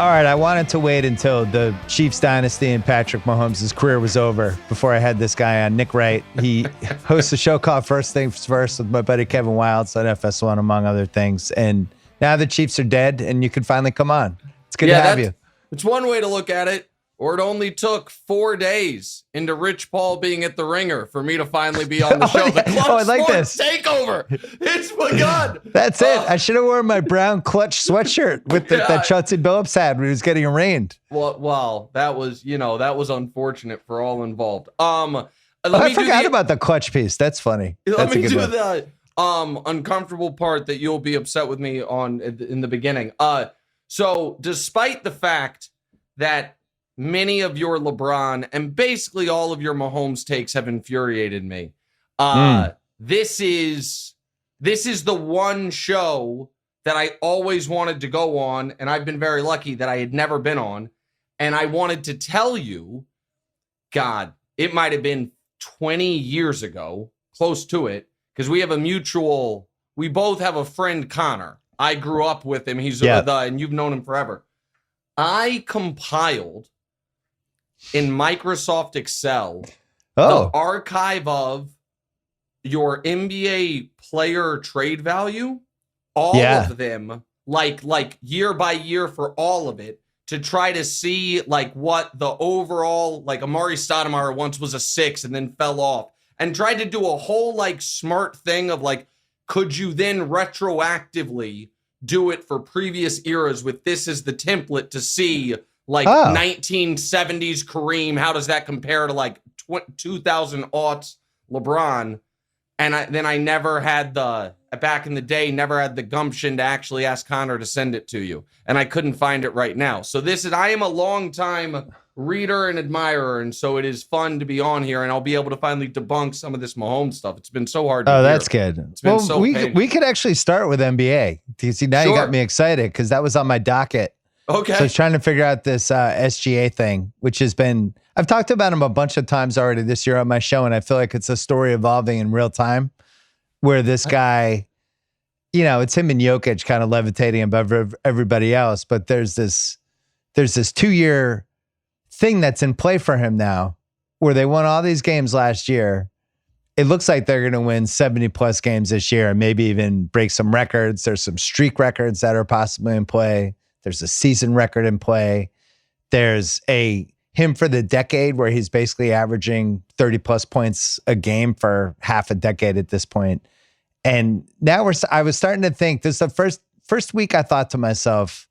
All right, I wanted to wait until the Chiefs dynasty and Patrick Mahomes' career was over before I had this guy on, Nick Wright. He hosts a show called First Things First with my buddy Kevin Wildes on FS1, among other things. And now the Chiefs are dead, and you can finally come on. It's good to have you. It's one way to look at it. Or it only took 4 days into Rich Paul being at the Ringer for me to finally be on the show. The Clutch I like Sports this Takeover. It's begun. That's it. I should have worn my brown Clutch sweatshirt with that Chauncey Billups had when he was getting arraigned. Well, that was unfortunate for all involved. I forgot about the Clutch piece. That's funny. Let me do the uncomfortable part that you'll be upset with me on in the beginning. So despite the fact that many of your LeBron and basically all of your Mahomes takes have infuriated me, this is the one show that I always wanted to go on, and I've been very lucky that I had never been on. And I wanted to tell you, God, it might have been 20 years ago, close to it, because we both have a friend, Connor. I grew up with him. He's and you've known him forever. I compiled in Microsoft Excel the archive of your NBA player trade value, all of them, like year by year for all of it, to try to see like what the overall, like Amari Stoudemire once was a 6 and then fell off, and tried to do a whole like smart thing of like, could you then retroactively do it for previous eras with this as the template to see like 1970s Kareem, how does that compare to like 2000 aughts LeBron? And I never had back in the day, never had the gumption to actually ask Connor to send it to you. And I couldn't find it right now. So I am a long time reader and admirer. And so it is fun to be on here, and I'll be able to finally debunk some of this Mahomes stuff. It's been so hard to hear. That's good. It's been so painful. We could actually start with NBA. You see, now you got me excited because that was on my docket. Okay. So I was trying to figure out this SGA thing, which has been, I've talked about him a bunch of times already this year on my show, and I feel like it's a story evolving in real time where this guy, it's him and Jokic kind of levitating above everybody else, but there's this 2-year thing that's in play for him now where they won all these games last year. It looks like they're going to win 70 plus games this year and maybe even break some records. There's some streak records that are possibly in play. There's a season record in play. There's him for the decade where he's basically averaging 30 plus points a game for half a decade at this point. And now I was starting to think, this is the first week I thought to myself,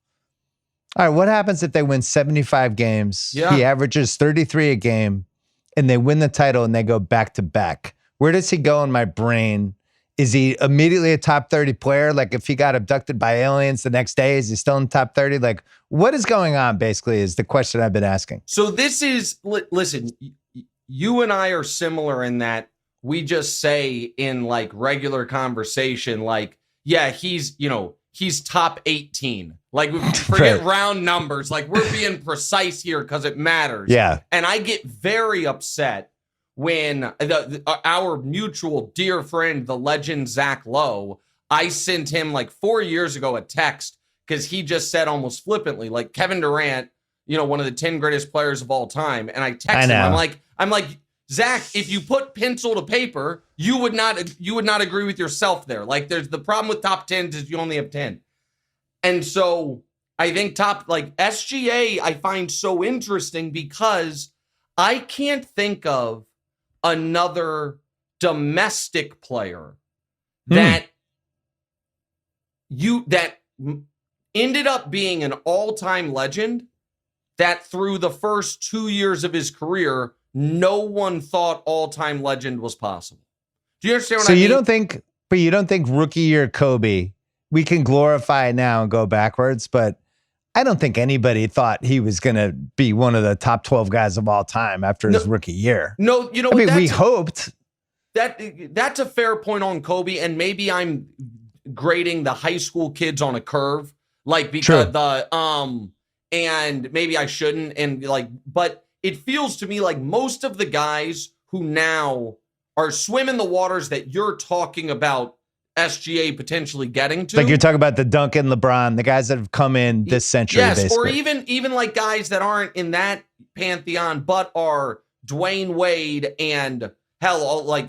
all right, what happens if they win 75 games? Yeah. He averages 33 a game and they win the title and they go back to back. Where does he go in my brain? Is he immediately a top 30 player? Like if he got abducted by aliens the next day, is he still in top 30? Like what is going on basically is the question I've been asking. So this is, listen, you and I are similar in that we just say in like regular conversation, like, yeah, he's top 18. Like we forget round numbers. Like we're being precise here because it matters. Yeah. And I get very upset when our mutual dear friend, the legend Zach Lowe, I sent him like 4 years ago a text because he just said almost flippantly, like Kevin Durant, one of the 10 greatest players of all time. And I texted him, I'm like, Zach, if you put pencil to paper, you would not agree with yourself there. Like there's the problem with top 10s is you only have 10. And so I think SGA I find so interesting because I can't think of another domestic player that ended up being an all-time legend that through the first 2 years of his career, no one thought all-time legend was possible. Do you understand what I mean? You don't think rookie year Kobe, we can glorify it now and go backwards, but I don't think anybody thought he was going to be one of the top 12 guys of all time after his rookie year. No, we hoped. That's a fair point on Kobe, and maybe I'm grading the high school kids on a curve, like because and maybe I shouldn't, and but it feels to me like most of the guys who now are swimming the waters that you're talking about SGA potentially getting to. Like you're talking about the Duncan, LeBron, the guys that have come in this century, yes, basically. Or even like guys that aren't in that pantheon, but are Dwayne Wade and hell, like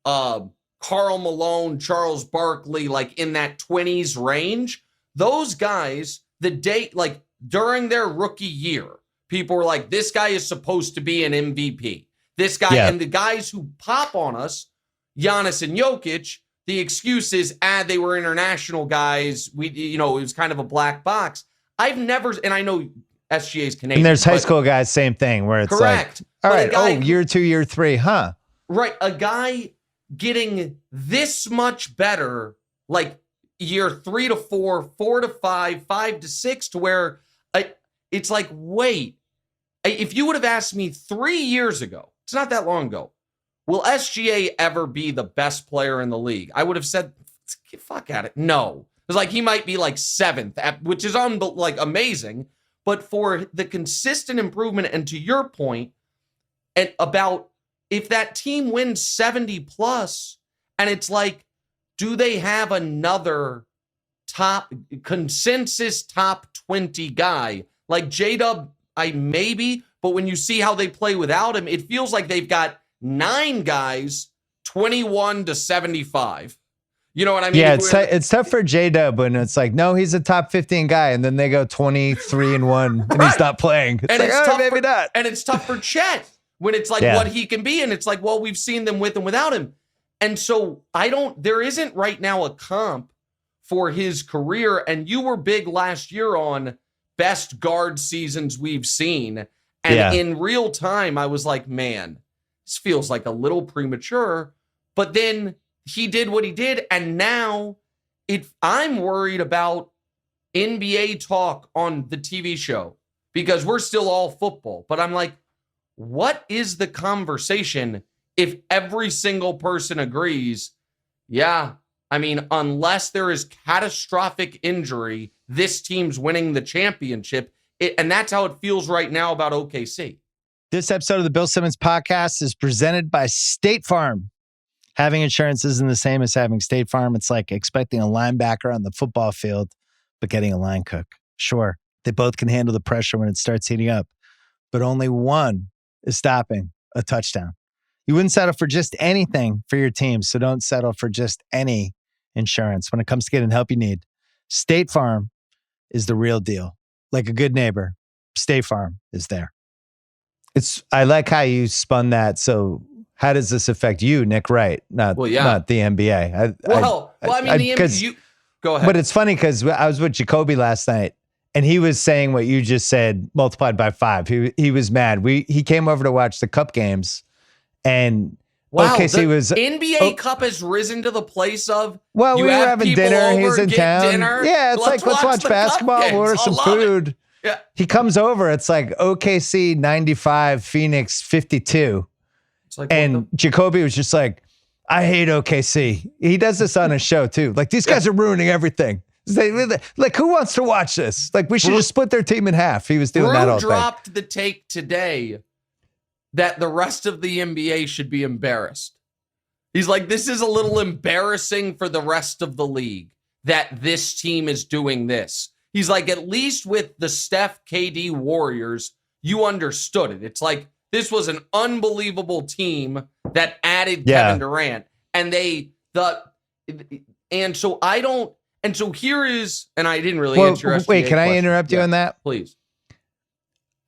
Karl Malone, Charles Barkley, like in that 20s range. Those guys, like during their rookie year, people were like, this guy is supposed to be an MVP. This guy, and the guys who pop on us, Giannis and Jokic, the excuse is, they were international guys. It was kind of a black box. I've never, and I know SGA's Canadian. And there's high school guys, same thing, where it's correct. Like, all right, year 2, year 3, huh? Right. A guy getting this much better, like year 3 to 4, 4 to 5, 5 to 6, to where it's like, wait, if you would have asked me 3 years ago, it's not that long ago, will SGA ever be the best player in the league? I would have said, fuck at it. No. It was like, he might be like 7th, which is amazing. But for the consistent improvement, and to your point, and about if that team wins 70 plus, and it's like, do they have another consensus top 20 guy? Like J-Dub, maybe, but when you see how they play without him, it feels like they've got 9 guys, 21 to 75. You know what I mean? Yeah, it's tough for J-Dub when it's like, no, he's a top 15 guy, and then they go 23-1, and he's not playing. It's like, oh, maybe not. And it's tough for Chet when it's like what he can be, and it's like, well, we've seen them with and without him. And so there isn't right now a comp for his career, and you were big last year on best guard seasons we've seen. And in real time, I was like, man, this feels like a little premature. But then he did what he did, and now I'm worried about NBA talk on the TV show because we're still all football. But I'm like, what is the conversation if every single person agrees, unless there is catastrophic injury, this team's winning the championship. And that's how it feels right now about OKC. This episode of the Bill Simmons podcast is presented by State Farm. Having insurance isn't the same as having State Farm. It's like expecting a linebacker on the football field, but getting a line cook. Sure, they both can handle the pressure when it starts heating up, but only one is stopping a touchdown. You wouldn't settle for just anything for your team, so don't settle for just any insurance. When it comes to getting the help you need, State Farm is the real deal. Like a good neighbor, State Farm is there. I like how you spun that. So how does this affect you, Nick Wright? Not the NBA. The NBA, go ahead. But it's funny because I was with Jacoby last night, and he was saying what you just said multiplied by 5. He was mad. He came over to watch the Cup games, and OKC was NBA Cup has risen to the place of. Well, we were having dinner. He's in town. Dinner. Yeah, it's let's watch basketball. We'll order some food. Yeah. He comes over. It's like OKC 95, Phoenix 52. It's like, and Jacoby was just like, I hate OKC. He does this on his show too. Like, these guys are ruining everything. Like, who wants to watch this? Like, we should just split their team in half. He was doing that all day. Dropped the take today that the rest of the NBA should be embarrassed. He's like, this is a little embarrassing for the rest of the league that this team is doing this. He's like, at least with the Steph KD Warriors, you understood it. It's like, this was an unbelievable team that added Kevin Durant. And here is, and I didn't really answer your SGA Wait, can I question. interrupt you on that? Please.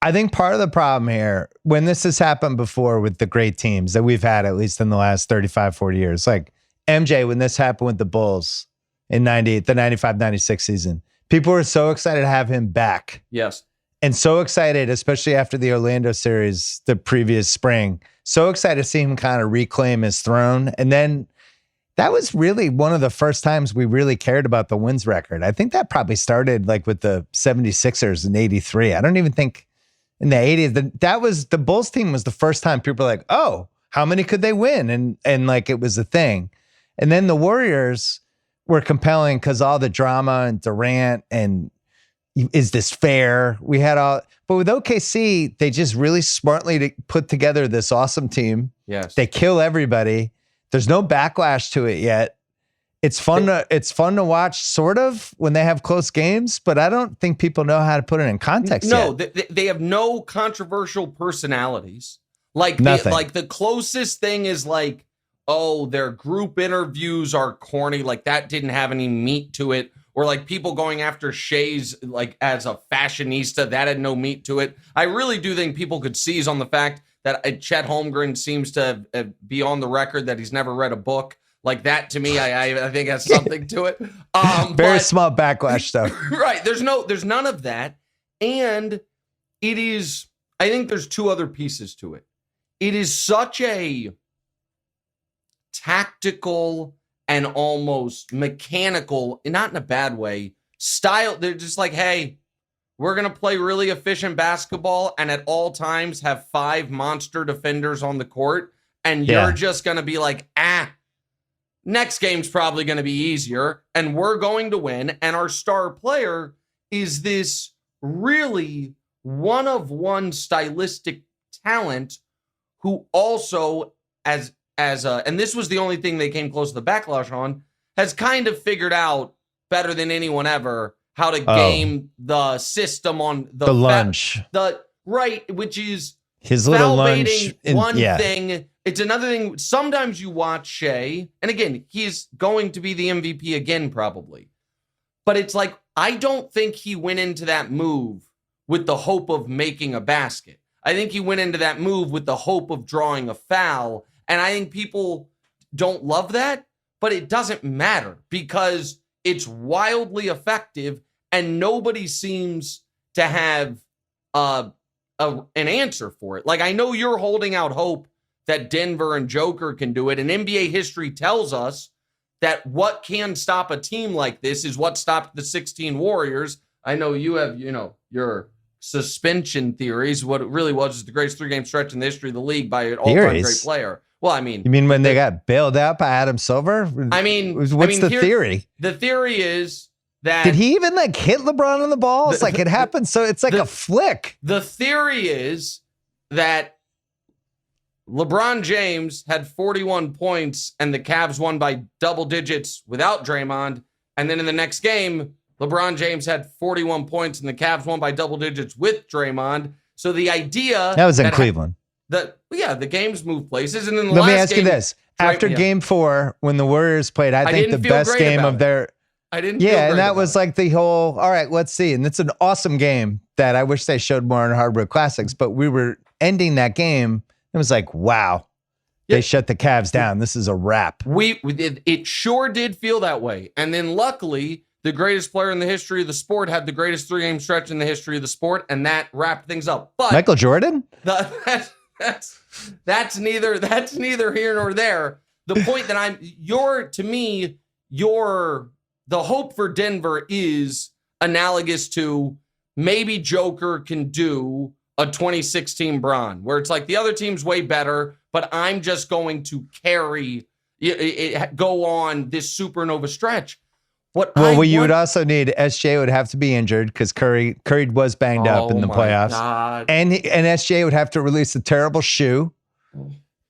I think part of the problem here, when this has happened before with the great teams that we've had, at least in the last 35, 40 years, like MJ, when this happened with the Bulls in the 95-96 season, people were so excited to have him back. Yes. And so excited, especially after the Orlando series the previous spring, so excited to see him kind of reclaim his throne. And then that was really one of the first times we really cared about the wins record. I think that probably started like with the 76ers in 83. I don't even think in the 80s, that was the Bulls team was the first time people were like, oh, how many could they win? And like, it was a thing. And then the Warriors were compelling because all the drama and Durant and is this fair? We had all, but with OKC, they just really smartly put together this awesome team. Yes. They kill everybody. There's no backlash to it yet. It's fun to watch sort of when they have close games, but I don't think people know how to put it in context yet. They have no controversial personalities. Nothing. The closest thing is like, oh, their group interviews are corny. Like that didn't have any meat to it. Or like people going after Shea's like as a fashionista, that had no meat to it. I really do think people could seize on the fact that Chet Holmgren seems to be on the record that he's never read a book. Like that to me, I think has something to it. Very small backlash stuff. Right. There's none of that. And it is, I think there's two other pieces to it. It is such a tactical and almost mechanical, not in a bad way, style. They're just like, hey, we're going to play really efficient basketball and at all times have 5 monster defenders on the court. And you're just going to be like, next game's probably going to be easier and we're going to win. And our star player is this really one-of-one stylistic talent who also, and this was the only thing they came close to the backlash on, has kind of figured out better than anyone ever how to game the system on the lunge. Which is his little lunge. Thing. It's another thing. Sometimes you watch Shea, and again, he's going to be the MVP again, probably. But it's like, I don't think he went into that move with the hope of making a basket. I think he went into that move with the hope of drawing a foul. And I think people don't love that, but it doesn't matter because it's wildly effective and nobody seems to have an answer for it. Like, I know you're holding out hope that Denver and Joker can do it. And NBA history tells us that what can stop a team like this is what stopped the 16 Warriors. I know you have, your suspension theories. What it really was is the greatest 3-game stretch in the history of the league by an all-time great player. Well, I mean... You mean when they got bailed out by Adam Silver? What's the theory? The theory is that... Did he even hit LeBron on the balls? It happened, so it's like a flick. The theory is that LeBron James had 41 points and the Cavs won by double digits without Draymond. And then in the next game, LeBron James had 41 points and the Cavs won by double digits with Draymond. So the idea... That was in Cleveland. The games move places. And then let me ask you this. After game 4, when the Warriors played, I think the best game of their... I didn't feel great and that was like the whole, all right, let's see. And it's an awesome game that I wish they showed more in Hardwood Classics, but we were ending that game. It was like, wow, they shut the Cavs down. This is a wrap. It sure did feel that way. And then luckily, the greatest player in the history of the sport had the greatest 3-game stretch in the history of the sport, and that wrapped things up. But Michael Jordan? That's neither here nor there. The point that the hope for Denver is analogous to maybe Joker can do a 2016 Bron, where it's like the other team's way better, but I'm just going to go on this supernova stretch. You would also need SGA would have to be injured because Curry was banged up in the playoffs. God. And SGA would have to release a terrible shoe.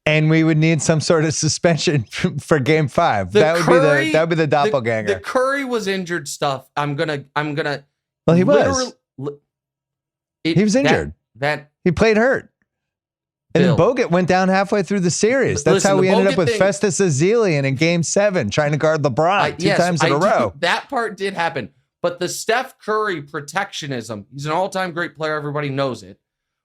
And we would need some sort of suspension for game 5. That would be the doppelganger. The Curry was injured stuff. I'm gonna. Well, he was. He was injured. He played hurt. And then Bogut went down halfway through the series. That's how we ended up with Festus Ezelian in game 7, trying to guard LeBron two times in a row. That part did happen. But the Steph Curry protectionism, he's an all-time great player. Everybody knows it.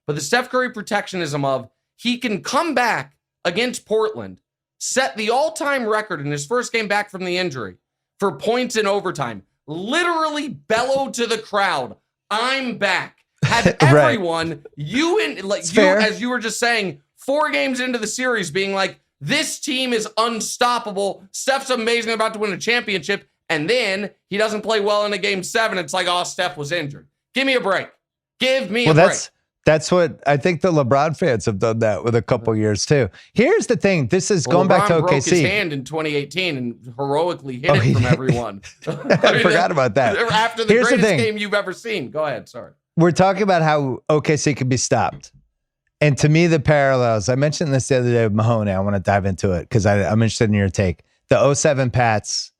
But the Steph Curry protectionism of he can come back against Portland, set the all-time record in his first game back from the injury for points in overtime, literally bellow to the crowd, I'm back. Had everyone, as you were just saying, 4 games into the series being like, this team is unstoppable. Steph's amazing, about to win a championship. And then he doesn't play well in a game 7. It's like, oh, Steph was injured. Give me a break. Give me a break. That's what I think the LeBron fans have done that with a couple years too. Here's the thing. This is going back to OKC. Broke his hand in 2018 and heroically hid it from everyone. I forgot about that. After the greatest game you've ever seen. Go ahead. Sorry. We're talking about how OKC can be stopped. And to me, the parallels, I mentioned this the other day with Mahoney. I want to dive into it because I'm interested in your take. The 07 Pats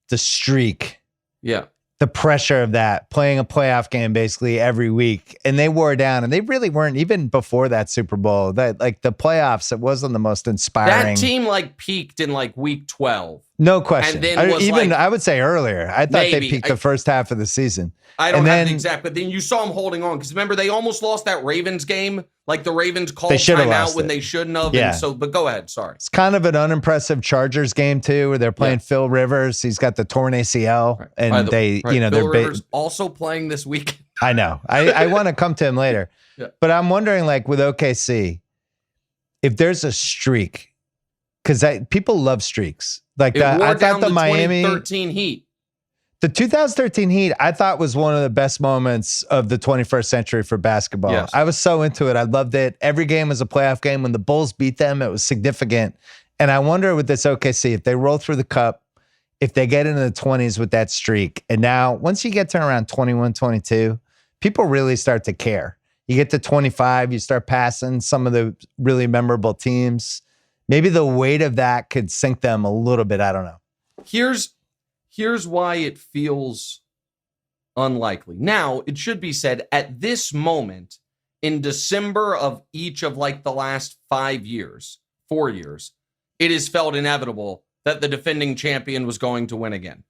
the streak, Yeah. the pressure of that, playing a playoff game basically every week. And they wore down, and they really weren't, even before that Super Bowl, that like the playoffs, it wasn't the most inspiring. That team like peaked in like week 12. No question. And then I would say earlier. I thought they peaked the first half of the season. I don't have the exact, but then you saw them holding on, because remember they almost lost that Ravens game. Like the Ravens called timeout when they shouldn't have. Yeah. And so, but go ahead. Sorry. It's kind of an unimpressive Chargers game too, where they're playing Phil Rivers. He's got the torn ACL, and Phil Rivers also playing this week. I know. I want to come to him later, but I'm wondering, like with OKC, if there's a streak, because people love streaks. Like I thought the Miami 2013 Heat. The 2013 Heat, I thought, was one of the best moments of the 21st century for basketball. Yes. I was so into it. I loved it. Every game was a playoff game. When the Bulls beat them, it was significant. And I wonder with this OKC, if they roll through the cup, if they get into the 20s with that streak. And now, once you get to around 21, 22, people really start to care. You get to 25, you start passing some of the really memorable teams. Maybe the weight of that could sink them a little bit. I don't know. Here's why it feels unlikely. Now, it should be said, at this moment, in December of each of like the last 4 years, it is felt inevitable that the defending champion was going to win again.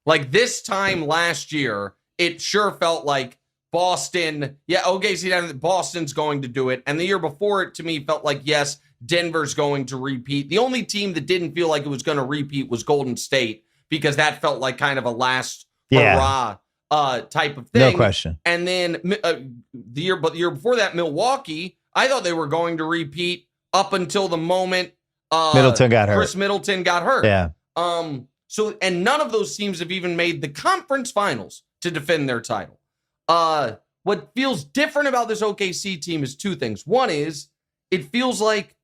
Like this time last year, it sure felt like Boston, OKC, Boston's going to do it. And the year before it, to me, felt like, yes, Denver's going to repeat. The only team that didn't feel like it was going to repeat was Golden State, because that felt like kind of a last hurrah type of thing. No question. And then the year before that, Milwaukee, I thought they were going to repeat up until the moment Middleton got hurt. Chris Middleton got hurt. Yeah. And none of those teams have even made the conference finals to defend their title. What feels different about this OKC team is two things. One is it feels like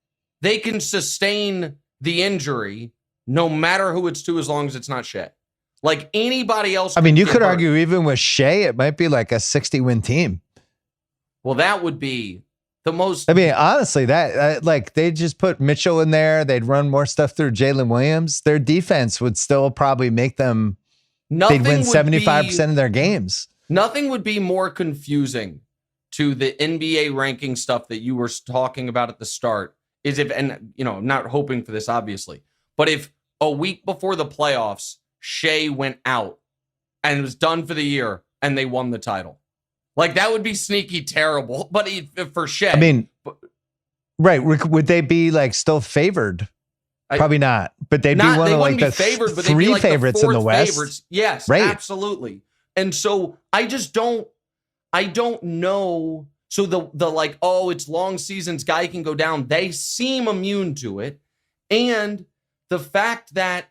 they can sustain the injury no matter who it's to, as long as it's not Shea. Like anybody else. I mean, you could argue even with Shea, it might be like a 60-win team. Well, that would be the most. I mean, honestly, that like they just put Mitchell in there. They'd run more stuff through Jalen Williams. Their defense would still probably make them. They'd win 75% of their games. Nothing would be more confusing to the NBA ranking stuff that you were talking about at the start is if, and I'm not hoping for this, obviously, but if a week before the playoffs, Shea went out and was done for the year and they won the title. Like that would be sneaky terrible, but for Shea. I mean, right. Would they be like still favored? Probably not, but they'd be one of like the favored, but three favorites in the West. Favorites. Yes, right. Absolutely. And so I don't know. So the like, oh, it's long seasons, guy can go down. They seem immune to it. And the fact that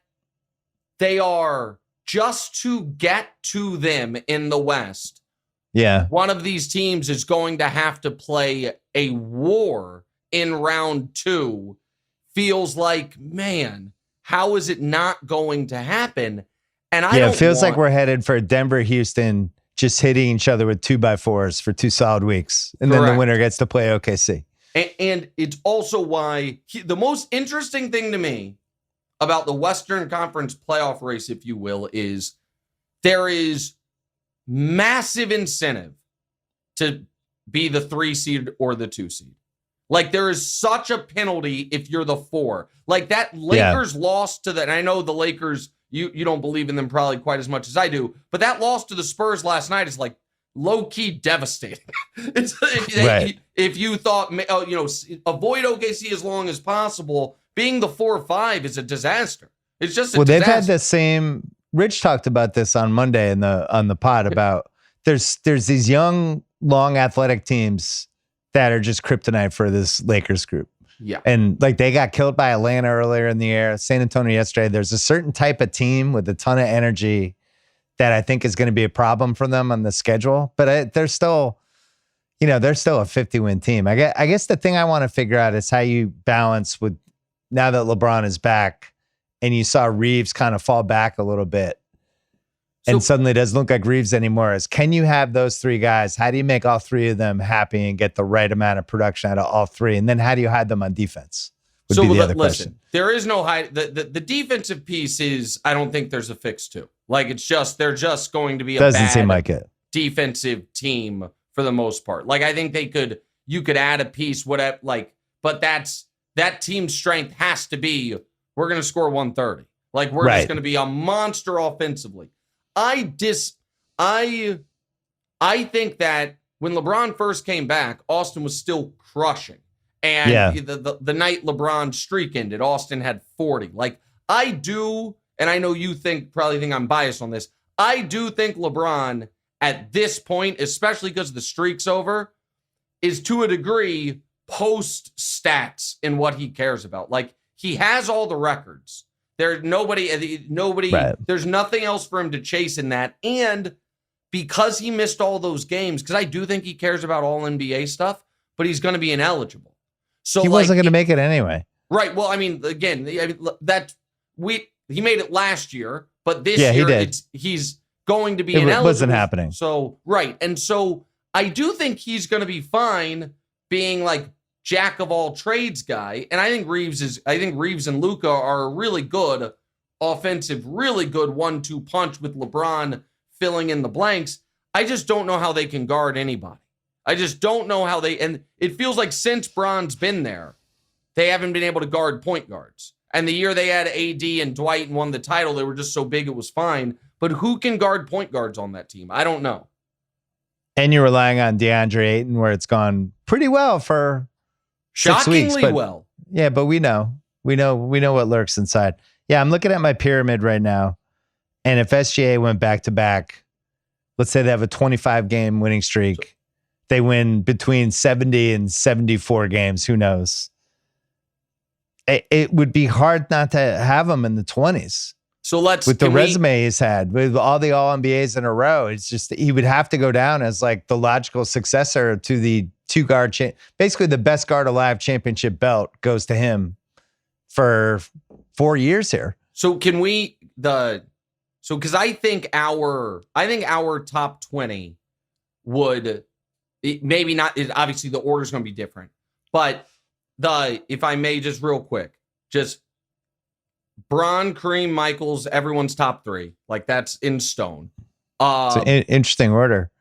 they are just to get to them in the West. Yeah. One of these teams is going to have to play a war in round 2. Feels like, man, how is it not going to happen? And it feels like we're headed for Denver, Houston, just hitting each other with 2x4s for 2 solid weeks. And then the winner gets to play OKC. And it's also why the most interesting thing to me about the Western Conference playoff race, if you will, is there is massive incentive to be the 3 seed or the 2 seed. Like there is such a penalty if you're the 4. Like that Lakers lost to and I know the Lakers, you don't believe in them probably quite as much as I do, but that loss to the Spurs last night is like low-key devastating. If you thought, avoid OKC as long as possible, being the 4 or 5 is a disaster. It's just a disaster. They've had the same. Rich talked about this on Monday on the pod about there's these young, long athletic teams that are just kryptonite for this Lakers group. Yeah. And like they got killed by Atlanta earlier in the year, San Antonio yesterday. There's a certain type of team with a ton of energy that I think is going to be a problem for them on the schedule. But they're still a 50-win team. I guess the thing I want to figure out is how you balance with now that LeBron is back and you saw Reeves kind of fall back a little bit. And suddenly it doesn't look like Reeves anymore. Can you have those 3 guys? How do you make all 3 of them happy and get the right amount of production out of all 3? And then how do you hide them on defense would be the other question. There is no high. The defensive piece is, I don't think there's a fix to. Like, it's just, they're just going to be a Doesn't bad seem like it. defensive team for the most part. Like, I think you could add a piece, whatever, like, but that team's strength has to be, we're going to score 130. Like, we're just going to be a monster offensively. I think that when LeBron first came back, Austin was still crushing. And the night LeBron's streak ended, Austin had 40. Like, I do, and I know you probably think I'm biased on this, I do think LeBron at this point, especially because the streak's over, is to a degree post stats in what he cares about. Like, he has all the records. There's nobody, there's nothing else for him to chase in that. And because he missed all those games, because I do think he cares about all NBA stuff, but he's going to be ineligible. So he wasn't going to make it anyway. Right. Well, I mean, again, he made it last year, but this year he's going to be ineligible. It wasn't happening. So, right. And so I do think he's going to be fine being like jack of all trades guy. And I think Reeves and Luka are a really good offensive, really good 1-2 punch with LeBron filling in the blanks. I just don't know how they can guard anybody. I just don't know how and it feels like since Bron's been there, they haven't been able to guard point guards. And the year they had AD and Dwight and won the title, they were just so big it was fine. But who can guard point guards on that team? I don't know. And you're relying on DeAndre Ayton, where it's gone pretty well for 6 weeks. Shockingly well. Yeah, but we know what lurks inside. Yeah, I'm looking at my pyramid right now. And if SGA went back to back, let's say they have a 25-game winning streak. They win between 70 and 74 games. Who knows? It would be hard not to have him in the 20s. So with the resume he's had, with all the All-NBAs in a row, it's just he would have to go down as like the logical successor to the two-guard, basically the best guard alive championship belt goes to him for 4 years here. So because I think our top 20 would. Maybe not. Obviously, the order's going to be different. But if I may, just real quick, just Bron, Kareem, Michaels, everyone's top 3. Like, that's in stone. It's an interesting order.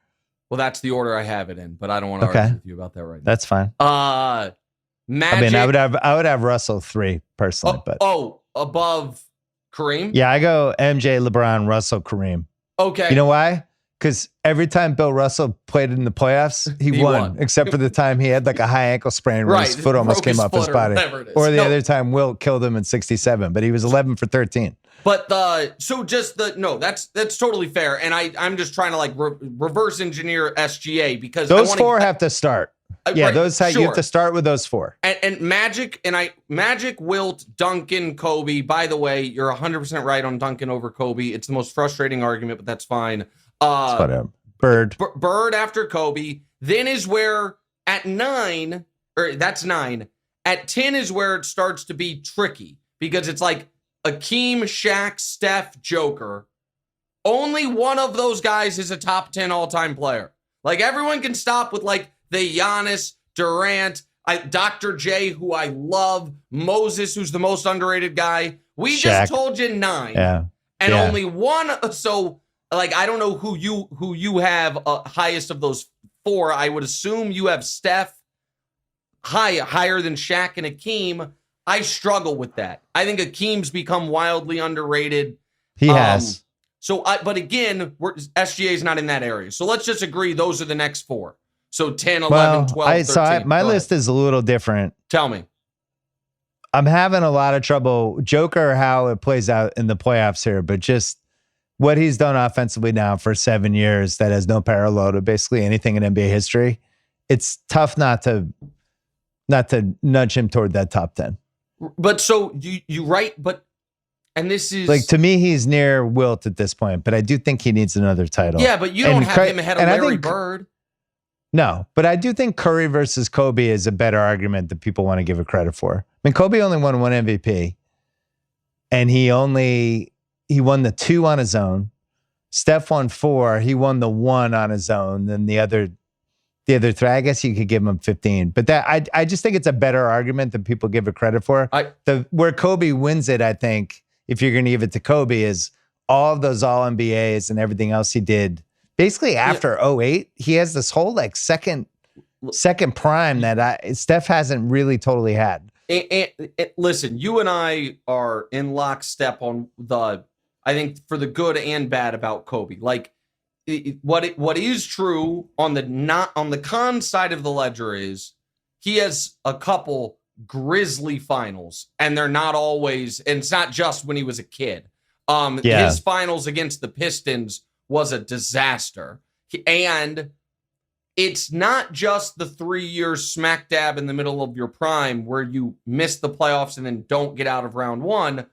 Well, that's the order I have it in, but I don't want to argue with you about that right now. That's fine. Magic. I mean, I would have Russell 3 personally, but above Kareem. Yeah, I go MJ, LeBron, Russell, Kareem. Okay. You know why? Because every time Bill Russell played in the playoffs, he won, except for the time he had like a high ankle sprain where his foot almost came off his body. Or the other time Wilt killed him in 67, but he was 11 for 13. But that's totally fair. And I'm just trying to like reverse engineer SGA because those 4 have to start. Yeah, right, you have to start with those 4. And Magic, Wilt, Duncan, Kobe. By the way, you're 100% right on Duncan over Kobe. It's the most frustrating argument, but that's fine. Bird after Kobe. Then is where at 9, or that's 9. At 10 is where it starts to be tricky because it's like Akeem, Shaq, Steph, Joker. Only one of those guys is a top 10 all-time player. Like, everyone can stop with like the Giannis, Durant, Dr. J, who I love, Moses, who's the most underrated guy. We Shaq. Just told you 9. Yeah. And only one. So, like, I don't know who you have highest of those 4. I would assume you have Steph higher than Shaq and Akeem. I struggle with that. I think Akeem's become wildly underrated. He has. But again, SGA's not in that area. So let's just agree those are the next 4. So 10, 11, well, 12, 13. My list is a little different. Tell me. I'm having a lot of trouble. Joker, how it plays out in the playoffs here, but just what he's done offensively now for 7 years that has no parallel to basically anything in NBA history. It's tough not to nudge him toward that top 10. But so you right, but and this is like, to me, he's near Wilt at this point, but I do think he needs another title. Yeah, but you don't have him ahead of Larry Bird. No, but I do think Curry versus Kobe is a better argument that people want to give it credit for. I mean, Kobe only won 1 MVP, and he won the 2 on his own. Steph won 4. He won the 1 on his own. Then the other the other three. I guess you could give him 15, but that I just think it's a better argument than people give it credit for. Where Kobe wins it, I think, if you're going to give it to Kobe, is all of those All NBAs and everything else he did. Basically, after 08, he has this whole like second prime that Steph hasn't really totally had. And listen, you and I are in lockstep on I think for the good and bad about Kobe. Like what is true on the con side of the ledger is he has a couple grisly finals, and they're not always, and it's not just when he was a kid. His finals against the Pistons was a disaster. And it's not just the 3 years smack dab in the middle of your prime where you miss the playoffs and then don't get out of round one.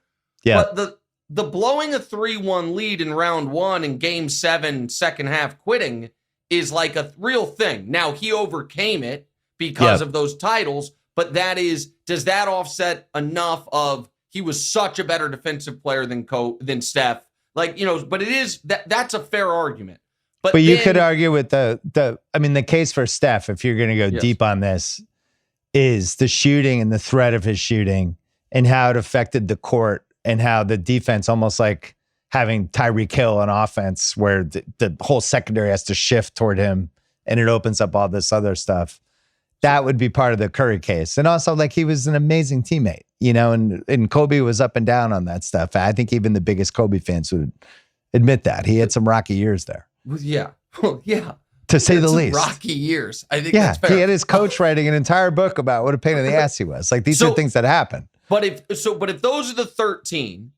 Yeah. But the blowing a 3-1 lead in round one and game 7, second half quitting is like a real thing. Now, he overcame it because of those titles, but does that offset enough of he was such a better defensive player than Steph? Like, but it is that's a fair argument. But you could argue with the case for Steph, if you're going to go deep on this, is the shooting and the threat of his shooting and how it affected the court and how the defense, almost like having Tyreek Hill on offense, where the whole secondary has to shift toward him and it opens up all this other stuff. That would be part of the Curry case. And also, like, he was an amazing teammate, and Kobe was up and down on that stuff. I think even the biggest Kobe fans would admit that. He had some rocky years there. Yeah. Well, yeah. To say the least. Rocky years. I think that's fair. He had his coach writing an entire book about what a pain in the ass he was. Like, these are things that happen. But if those are the 13,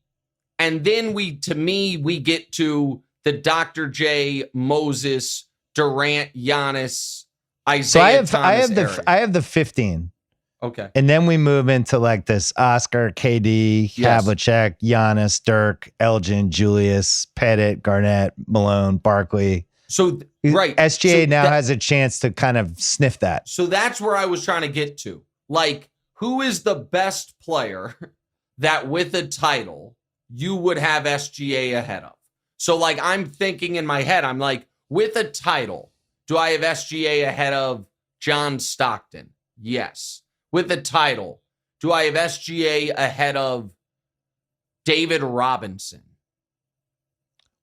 and then we get to the Dr. J, Moses, Durant, Giannis, Isaiah Thomas. I have the 15. Okay. And then we move into like this Oscar, KD, Havlicek, Giannis, Dirk, Elgin, Julius, Pettit, Garnett, Malone, Barkley. So, right. SGA now has a chance to kind of sniff that. So that's where I was trying to get to. Like, who is the best player that with a title you would have SGA ahead of? So, like, I'm thinking in my head, I'm like, with a title, do I have SGA ahead of John Stockton? Yes. With a title, do I have SGA ahead of David Robinson?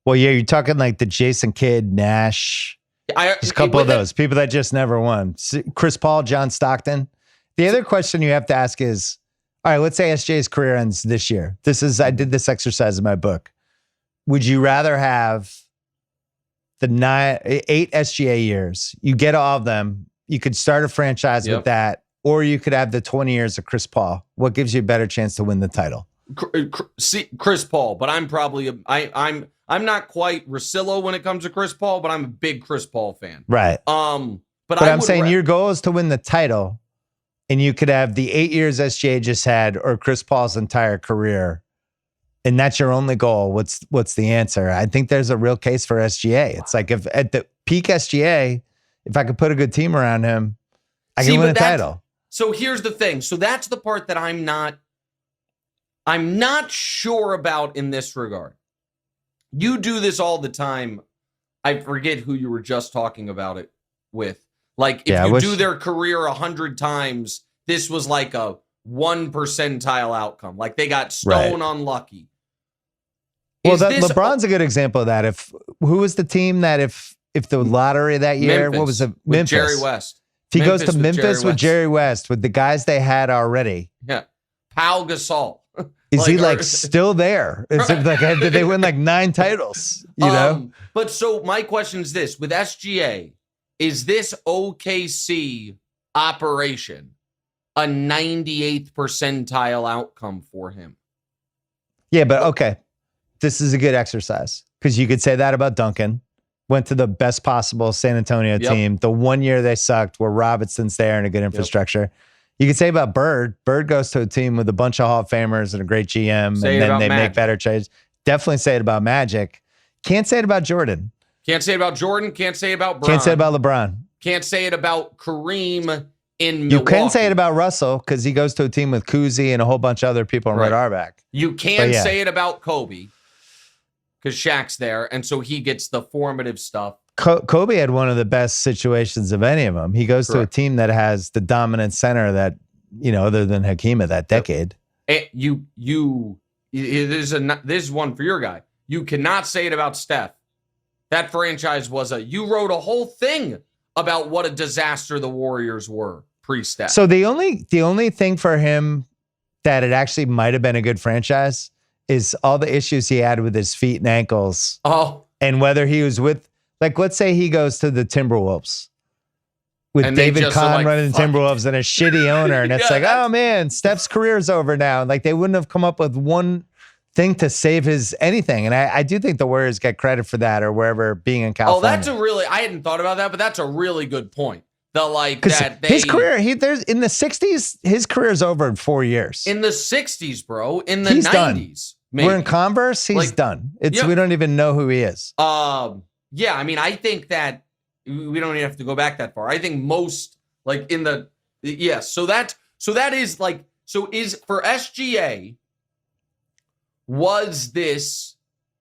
Well, yeah, you're talking like the Jason Kidd, Nash. Just a couple of those people that just never won. Chris Paul, John Stockton. The other question you have to ask is, all right, let's say SGA's career ends this year. I did this exercise in my book. Would you rather have the 8 SGA years? You get all of them. You could start a franchise with that. Or you could have the 20 years of Chris Paul. What gives you a better chance to win the title? Chris Paul, but I'm probably I'm not quite Russillo when it comes to Chris Paul, but I'm a big Chris Paul fan. Right. But I'm saying your goal is to win the title, and you could have the 8 years SGA just had, or Chris Paul's entire career, and that's your only goal. What's the answer? I think there's a real case for SGA. It's like, if at the peak SGA, if I could put a good team around him, I can win a title. So here's the thing. So that's the part that I'm not sure about in this regard. You do this all the time. I forget who you were just talking about it with. Like, if you do their career 100 times, this was like a 1 percentile outcome. Like, they got stone unlucky. Well, LeBron's a good example of that. Who was the team that if the lottery that year, Memphis, what was it? Memphis. Jerry West. If he goes to Memphis with Jerry West, with the guys they had already. Yeah. Pau Gasol. Is he still there? Did they win like 9 titles? You know? But so my question is this: with SGA, is this OKC operation a 98th percentile outcome for him? Yeah, but okay. This is a good exercise, because you could say that about Duncan. Went to the best possible San Antonio team. The 1 year they sucked, where Robinson's there and a good infrastructure. You could say about Bird. Bird goes to a team with a bunch of Hall of Famers and a great GM, and then they make better trades. Definitely say it about Magic. Can't say it about Jordan. Can't say it about Jordan. Can't say it about Bron. Can't say it about LeBron. Can't say it about Kareem in Milwaukee. You can say it about Russell, because he goes to a team with Kuzi and a whole bunch of other people in Red Auerbach. You can say it about Kobe, because Shaq's there, and so he gets the formative stuff. Kobe had one of the best situations of any of them. He goes to a team that has the dominant center that, other than Hakeem of that decade. This is one for your guy. You cannot say it about Steph. That franchise you wrote a whole thing about what a disaster the Warriors were pre-Steph. So the only thing for him that it actually might have been a good franchise is all the issues he had with his feet and ankles. Oh. And whether he was with, let's say he goes to the Timberwolves with David Kahn running the Timberwolves and a shitty owner. And it's oh man, Steph's career's over now. Like they wouldn't have come up with one thing to save his anything. And I do think the Warriors get credit for that or wherever being in California. I hadn't thought about that, but that's a really good point. His career, there's in the 60s, his career's over in 4 years. In the 60s, bro. In the 90s. Done. Maybe. We're in Converse, he's done. We don't even know who he is. Yeah, I mean, I think that we don't even have to go back that far. I think most so that is for SGA, was this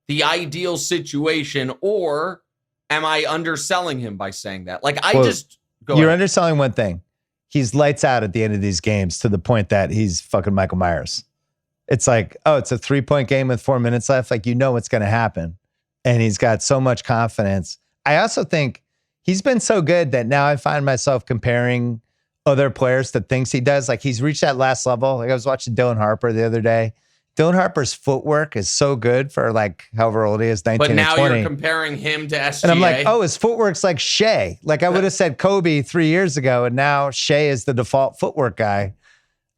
the ideal situation, or am I underselling him by saying that? You're underselling one thing. He's lights out at the end of these games to the point that he's fucking Michael Myers. It's like, it's a 3-point game with 4 minutes left. Like, what's going to happen. And he's got so much confidence. I also think he's been so good that now I find myself comparing other players to things he does. Like he's reached that last level. Like I was watching Dylan Harper the other day. Dylan Harper's footwork is so good for however old he is, 19 But now or 20. you're comparing him to SGA. And I'm like, his footwork's like Shea. Like I would have said Kobe 3 years ago, and now Shea is the default footwork guy.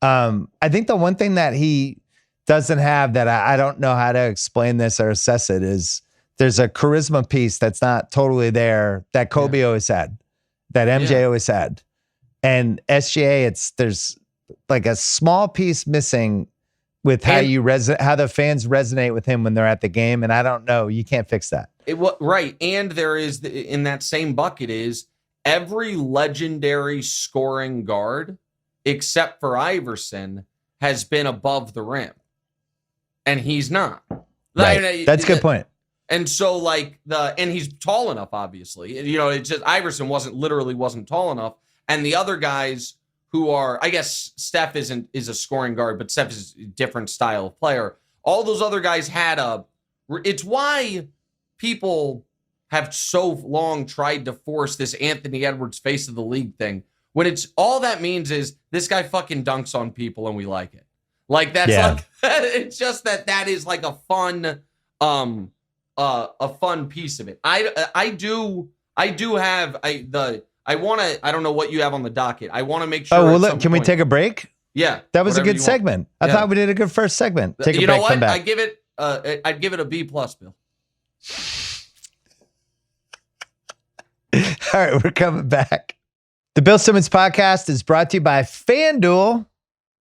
I think the one thing that he doesn't have that I don't know how to explain this or assess it is there's a charisma piece that's not totally there that Kobe always had, that MJ always had. And SGA, there's like a small piece missing with how the fans resonate with him when they're at the game. And I don't know, you can't fix that. Right. And there is, in that same bucket is every legendary scoring guard, except for Iverson, has been above the rim. And he's not. Right. That's a good point. And so and he's tall enough, obviously. It's just Iverson wasn't tall enough. And the other guys who are, I guess Steph is a scoring guard, but Steph is a different style of player. All those other guys it's why people have so long tried to force this Anthony Edwards face of the league thing. When it's all that means is this guy fucking dunks on people and we like it. It's just that is like a fun piece of it. I don't know what you have on the docket. I want to make sure. Can we take a break? Yeah. That was a good segment. I thought we did a good first segment. Take a break, know what? come back. I'd give it a B+, Bill. All right, we're coming back. The Bill Simmons podcast is brought to you by FanDuel.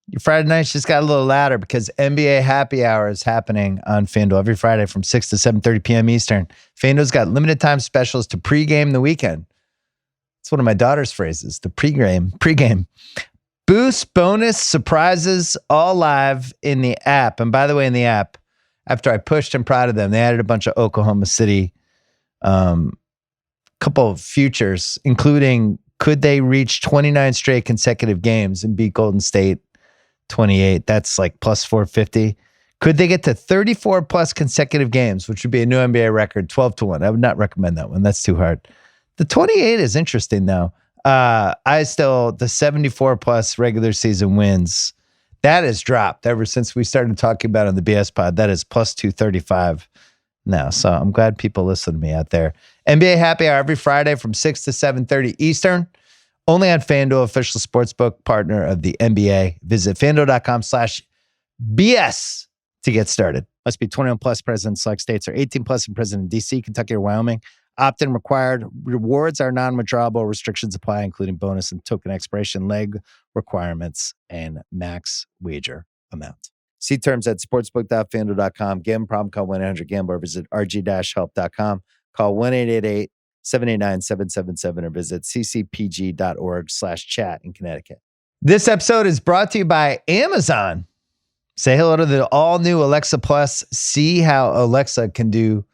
Your Friday nights just got a little louder because NBA Happy Hour is happening on FanDuel every Friday from 6 to 7:30 p.m. Eastern. FanDuel's got limited time specials to pregame the weekend. It's one of my daughter's phrases, the pregame. Boost, bonus, surprises, all live in the app. And by the way, in the app, after I pushed and proud of them, they added a bunch of Oklahoma City, couple of futures, including could they reach 29 straight consecutive games and beat Golden State 28? That's like plus 450. Could they get to 34 plus consecutive games, which would be a new NBA record, 12-1? I would not recommend that one. That's too hard. The 28 is interesting though. The 74 plus regular season wins, that has dropped ever since we started talking about it on the BS pod. That is plus 235 now. So I'm glad people listen to me out there. NBA Happy Hour every Friday from 6 to 7:30 Eastern. Only on FanDuel, official sportsbook partner of the NBA. Visit FanDuel.com/BS to get started. Must be 21 plus, present in select states, or 18 plus and present in DC, Kentucky, or Wyoming. Opt-in required. Rewards are non-withdrawable. Restrictions apply, including bonus and token expiration, leg requirements, and max wager amount. See terms at sportsbook.fanduel.com. Gambling problem, call 1-800-GAMBLER. Visit rg-help.com. Call 1-888-789-777 or visit ccpg.org/chat in Connecticut. This episode is brought to you by Amazon. Say hello to the all-new Alexa Plus. See how Alexa can do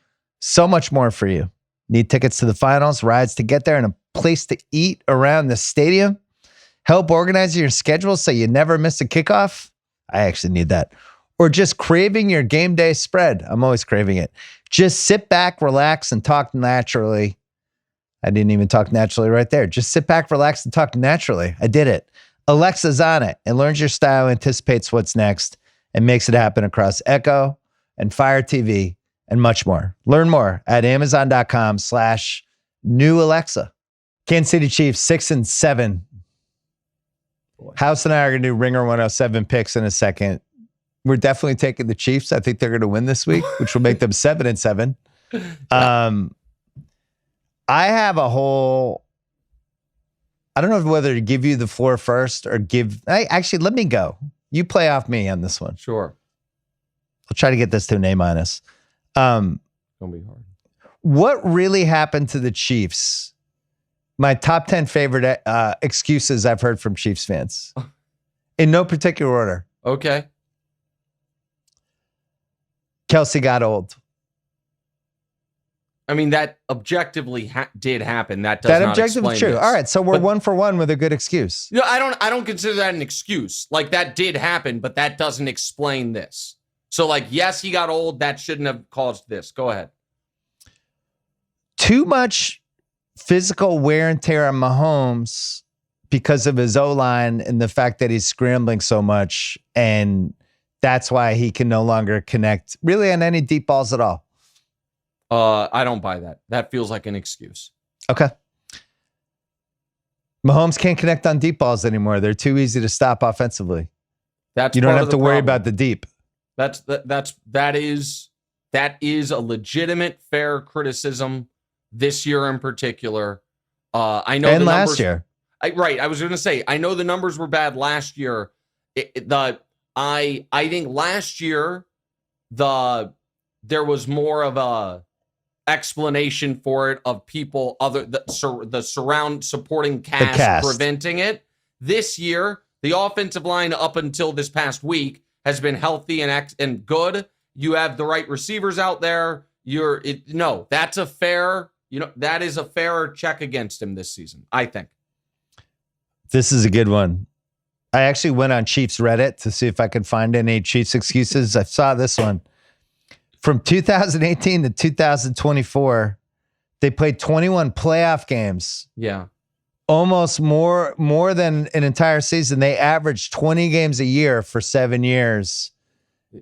so much more for you. Need tickets to the finals, rides to get there, and a place to eat around the stadium? Help organize your schedule so you never miss a kickoff? I actually need that. Or just craving your game day spread? I'm always craving it. Just sit back, relax, and talk naturally. I didn't even talk naturally right there. Just sit back, relax, and talk naturally. I did it. Alexa's on it and learns your style, anticipates what's next, and makes it happen across Echo and Fire TV and much more. Learn more at Amazon.com/new Alexa. Kansas City Chiefs 6-7. House and I are going to do Ringer 107 picks in a second. We're definitely taking the Chiefs. I think they're going to win this week, which will make them 7-7. I have a whole, I don't know whether to give you the floor first or actually, let me go. You play off me on this one. Sure. I'll try to get this to an A-. Gonna be hard. What really happened to the Chiefs? My top 10 favorite excuses I've heard from Chiefs fans. In no particular order. Okay. Kelsey got old. I mean, that objectively did happen. That does not objectively explain true. this. All right, so we're 1 for 1 with a good excuse. No, I don't consider that an excuse. Like, that did happen, but that doesn't explain this. So, like, yes, he got old. That shouldn't have caused this. Go ahead. Too much physical wear and tear on Mahomes because of his O-line and the fact that he's scrambling so much, and that's why he can no longer connect really on any deep balls at all. I don't buy that. That feels like an excuse. Okay. Mahomes can't connect on deep balls anymore. They're too easy to stop offensively. You don't have to worry about the deep. That is a legitimate, fair criticism this year in particular. I know and the last numbers, year. I was going to say, I know the numbers were bad last year. I think last year there was more of a explanation for it of people the supporting cast preventing it. This year, the offensive line up until this past week has been healthy and good. You have the right receivers out there. That is a fair check against him this season, I think. This is a good one. I actually went on Chiefs Reddit to see if I could find any Chiefs excuses. I saw this one. From 2018 to 2024, they played 21 playoff games. Yeah. Almost more than an entire season. They averaged 20 games a year for 7 years.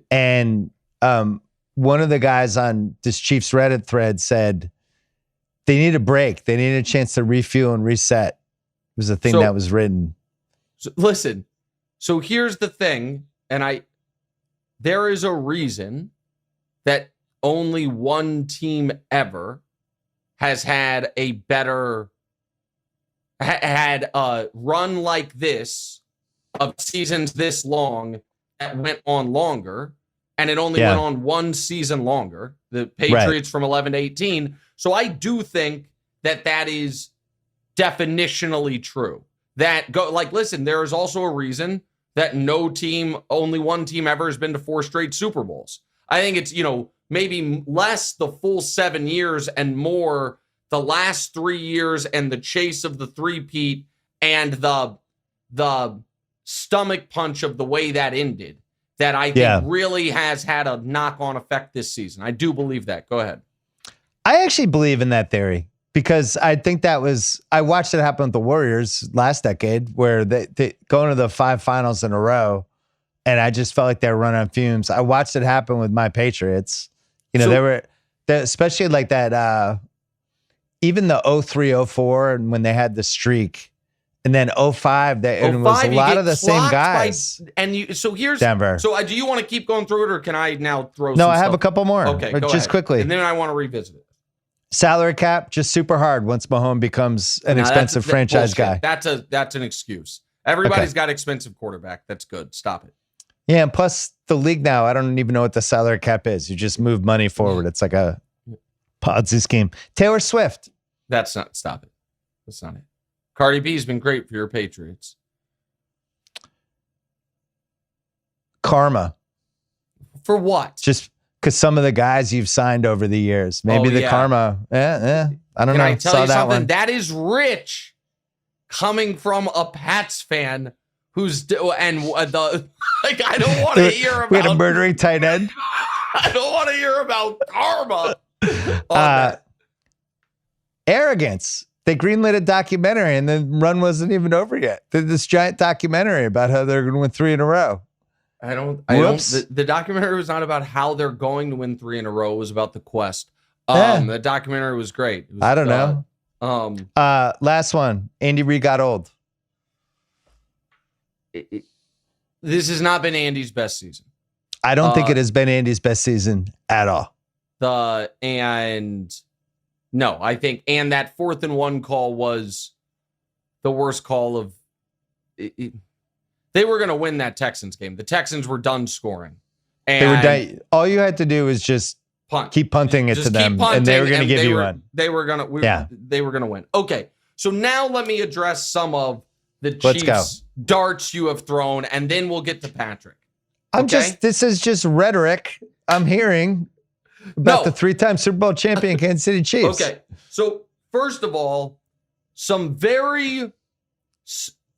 And one of the guys on this Chiefs Reddit thread said they need a break. They need a chance to refuel and reset. It was a thing that was written. So, listen, so here's the thing, and there is a reason that only one team ever has had a better had a run like this of seasons this long that went on longer, and it only went on one season longer. The Patriots from 11 to 18. So I do think that is definitionally true. Listen, there is also a reason that only one team ever has been to 4 straight Super Bowls. I think it's, maybe less the full 7 years and more the last 3 years and the chase of the three-peat and the stomach punch of the way that ended that I think really has had a knock-on effect this season. I do believe that. Go ahead. I actually believe in that theory because I think I watched it happen with the Warriors last decade where they go into the 5 finals in a row, and I just felt like they were running on fumes. I watched it happen with my Patriots. Especially like that, even the 03-04 and when they had the streak, and then 05, it was a lot of the same guys. Here's Denver. So do you want to keep going through it, or can I now throw? No, I have a couple more. Okay, go just ahead. Quickly, and then I want to revisit it. Salary cap just super hard once Mahomes becomes an expensive franchise guy. That's an excuse. Everybody's got expensive quarterback. That's good. Stop it. Yeah, and plus the league now, I don't even know what the salary cap is. You just move money forward. It's like a Ponzi scheme. Taylor Swift. Stop it. That's not it. Cardi B's been great for your Patriots. Karma. For what? Just Because some of the guys you've signed over the years, maybe the karma. I don't know. I tell you something? One. That is rich coming from a Pats fan who's I don't want to hear about. We had a murdering tight end. I don't want to hear about karma. Arrogance. They greenlit a documentary and the run wasn't even over yet. This giant documentary about how they're going to win 3 in a row. The documentary was not about how they're going to win 3 in a row. It was about the quest. The documentary was great. I don't know. Last one. Andy Reid got old. This has not been Andy's best season. I don't think it has been Andy's best season at all. I think that 4th and 1 call was the worst call of it. They were going to win that Texans game. The Texans were done scoring. And they were done. All you had to do was just keep punting it to them, and they were going to give you one. They were going to win. Okay, so now let me address some of the Chiefs darts you have thrown, and then we'll get to Patrick. This is just rhetoric I'm hearing about the 3-time Super Bowl champion Kansas City Chiefs. Okay, so first of all, some very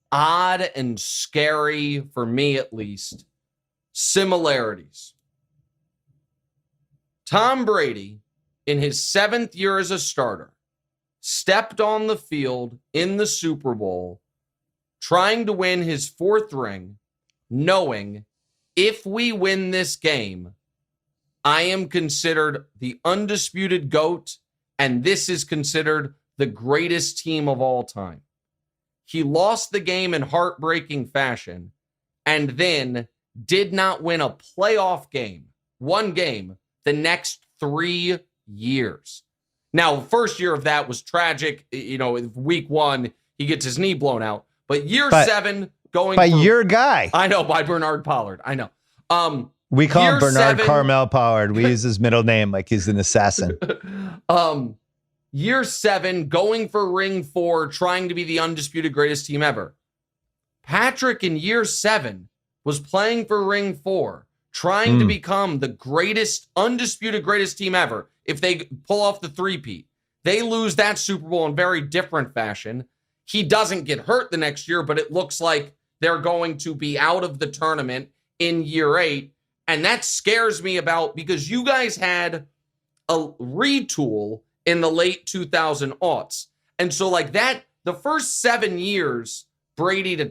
odd and scary, for me at least, similarities. Tom Brady, in his 7th year as a starter, stepped on the field in the Super Bowl trying to win his 4th ring, knowing if we win this game, I am considered the undisputed GOAT, and this is considered the greatest team of all time. He lost the game in heartbreaking fashion and then did not win a playoff game, one game, the next 3 years. Now, first year of that was tragic. Week 1, he gets his knee blown out. But year 7, going by your guy. I know, by Bernard Pollard. I know. We call him Bernard Carmel Pollard. We use his middle name like he's an assassin. Year 7, going for ring 4, trying to be the undisputed greatest team ever. Patrick in year 7 was playing for ring 4, trying to become the greatest, undisputed greatest team ever. If they pull off the three-peat, they lose that Super Bowl in very different fashion. He doesn't get hurt the next year, but it looks like they're going to be out of the tournament in year 8. And that scares me because you guys had a retool in the late 2000 aughts. And so the first 7 years, Brady to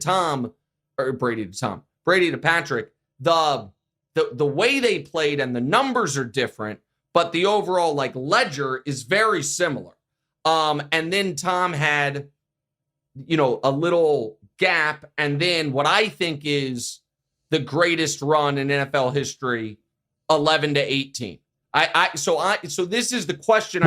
Patrick, the way they played and the numbers are different, but the overall ledger is very similar. And then Tom had, a little gap. And then what I think is the greatest run in NFL history, 11 to 18. So this is the question.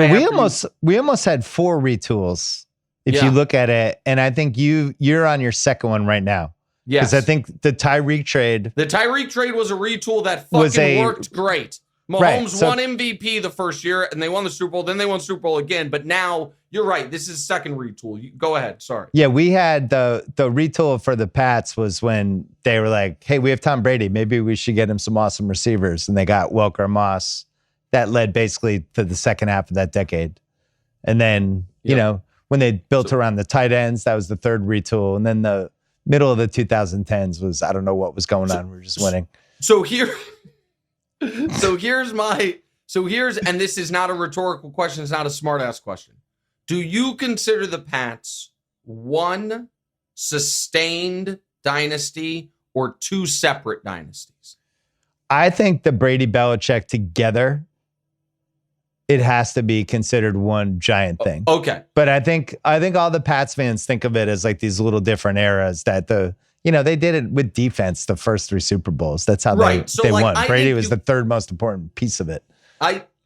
We almost had 4 retools if you look at it, and I think you're on your second one right now. Yes, because I think the Tyreek trade. The Tyreek trade was a retool that fucking worked great. Mahomes won MVP the first year, and they won the Super Bowl. Then they won Super Bowl again. But now you're right. This is second retool. Go ahead. Sorry. Yeah, we had the retool for the Pats was when they were like, "Hey, we have Tom Brady. Maybe we should get him some awesome receivers." And they got Welker Moss. That led basically to the second half of that decade. And then when they built around the tight ends, that was the third retool. And then the middle of the 2010s was I don't know what was going on. We were just winning. So here's and this is not a rhetorical question. It's not a smart ass question. Do you consider the Pats one sustained dynasty or 2 separate dynasties? I think the Brady Belichick together, it has to be considered one giant thing. Okay. But I think all the Pats fans think of it as these little different eras that they did it with defense the first 3 Super Bowls. That's how they won. Brady was the third most important piece of it.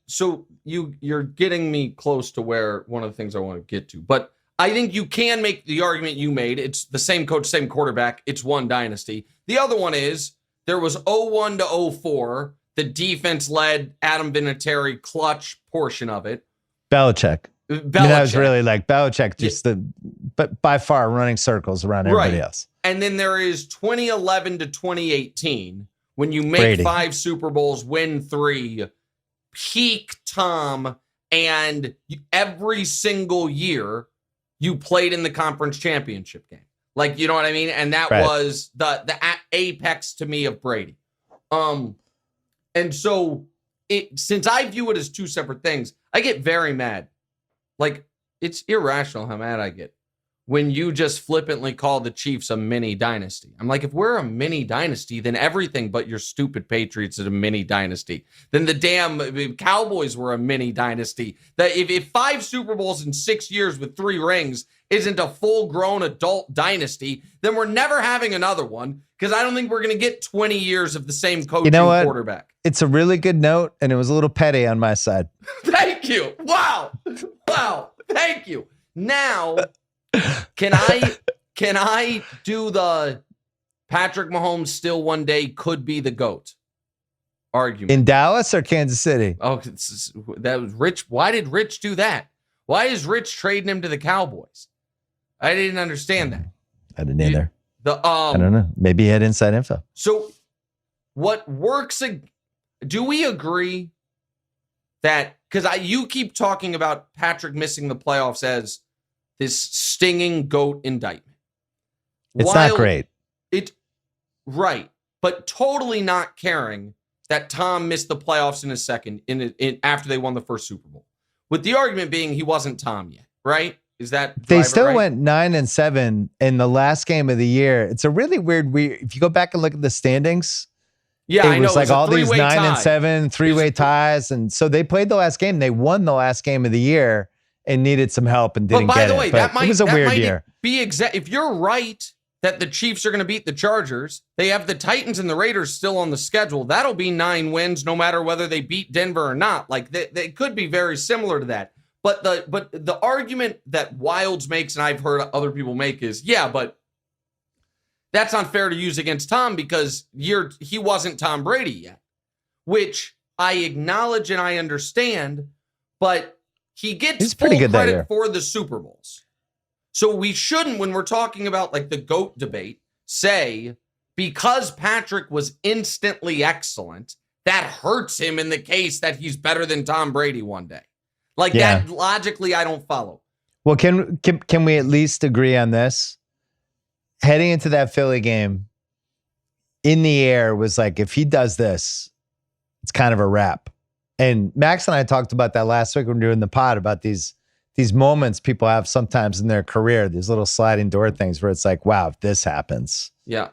So you're getting me close to where one of the things I want to get to. But I think you can make the argument you made. It's the same coach, same quarterback. It's one dynasty. The other one is there was 01 to 04. The defense led Adam Vinatieri clutch portion of it. Belichick. That was really Belichick, but by far running circles around everybody else. And then there is 2011 to 2018 when you make Brady. 5 Super Bowls, win 3. peak Tom, and every single year you played in the conference championship game. Like, you know what I mean? And that was the apex to me of Brady. And so since I view it as two separate things, I get very mad. Like, it's irrational how mad I get when you just flippantly call the Chiefs a mini dynasty. I'm like, if we're a mini dynasty, then everything but your stupid Patriots is a mini dynasty. Then the damn Cowboys were a mini dynasty. That if 5 Super Bowls in 6 years with 3 rings isn't a full-grown adult dynasty, then we're never having another one, because I don't think we're going to get 20 years of the same coach and quarterback. It's a really good note, and it was a little petty on my side. Thank you. Wow. Thank you. Now, can I do the Patrick Mahomes still one day could be the GOAT argument? In Dallas or Kansas City? Oh, that was Rich. Why did Rich do that? Why is Rich trading him to the Cowboys? I didn't understand that. I didn't either. I don't know. Maybe he had inside info. So what works? Do we agree that, because you keep talking about Patrick missing the playoffs as this stinging GOAT indictment. It's not great. Right. But totally not caring that Tom missed the playoffs in his second after they won the first Super Bowl. With the argument being he wasn't Tom yet, right? Is that they still went 9-7 in the last game of the year? It's a really weird. If you go back and look at the standings, yeah, it was like all these 9-7 three-way ties, and so they played the last game. They won the last game of the year and needed some help and didn't get it. But it was a weird year. If you're right that the Chiefs are going to beat the Chargers, they have the Titans and the Raiders still on the schedule. That'll be 9 wins, no matter whether they beat Denver or not. Like they could be very similar to that. But the argument that Wilds makes, and I've heard other people make, is, yeah, but that's unfair to use against Tom because he wasn't Tom Brady yet, which I acknowledge and I understand, but he gets full credit for the Super Bowls. So we shouldn't, when we're talking about like the GOAT debate, say because Patrick was instantly excellent, that hurts him in the case that he's better than Tom Brady one day. Like that logically, I don't follow. Well, can we at least agree on this? Heading into that Philly game, in the air was like, if he does this, it's kind of a wrap. And Max and I talked about that last week when we were doing the pod about these moments people have sometimes in their career, these little sliding door things where it's like, wow, if this happens. Yeah.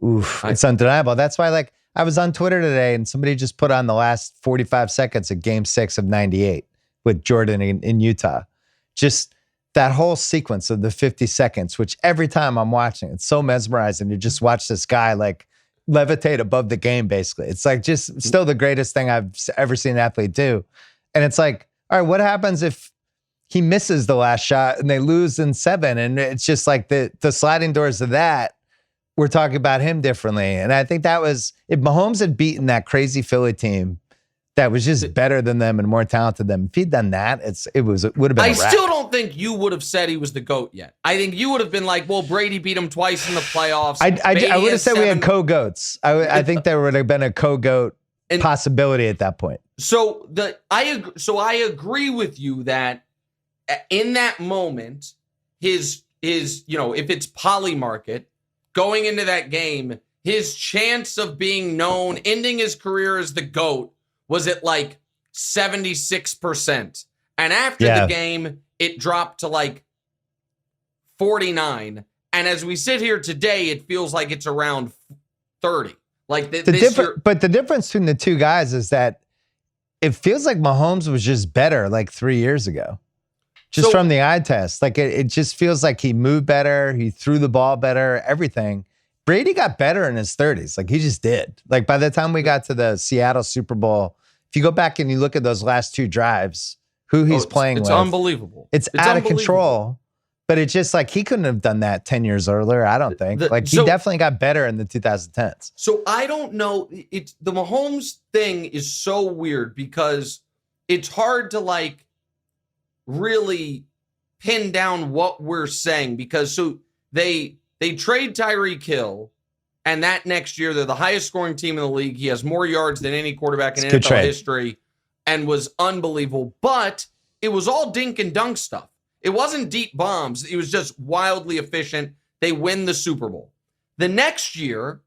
Oof, it's undeniable. That's why, like, I was on Twitter today and somebody just put on the last 45 seconds of game 6 of 98 with Jordan in Utah. Just that whole sequence of the 50 seconds, which every time I'm watching, it's so mesmerizing to just watch this guy like levitate above the game, basically. It's like just still the greatest thing I've ever seen an athlete do. And it's like, all right, what happens if he misses the last shot and they lose in 7? And it's just like the sliding doors of that, we're talking about him differently. And I think that was, if Mahomes had beaten that crazy Philly team that was just better than them and more talented than them, if he'd done that, it would have been a wrap. I still don't think you would have said he was the GOAT yet. I think you would have been like, well, Brady beat him twice in the playoffs. I would have said we had co-GOATs. I think there would have been a co-GOAT possibility at that point. So I agree with you that in that moment, his if it's poly market, going into that game, his chance of being known, ending his career as the GOAT, was at like 76%. And after the game, it dropped to like 49. And as we sit here today, it feels like it's around 30. Like but the difference between the two guys is that it feels like Mahomes was just better like 3 years ago. Just from the eye test. Like it just feels like he moved better. He threw the ball better, everything. Brady got better in his 30s. Like he just did. Like by the time we got to the Seattle Super Bowl, if you go back and you look at those last 2 drives, who he's playing with. It's unbelievable. It's out of control. But it's just like he couldn't have done that 10 years earlier, I don't think. He definitely got better in the 2010s. So I don't know. The Mahomes thing is so weird because it's hard to like really pin down what we're saying, because they trade Tyreek Hill, and that next year they're the highest scoring team in the league. He has more yards than any quarterback in NFL history. and was unbelievable, but it was all dink and dunk stuff. It wasn't deep bombs. It was just wildly efficient. They win the Super Bowl. The next year,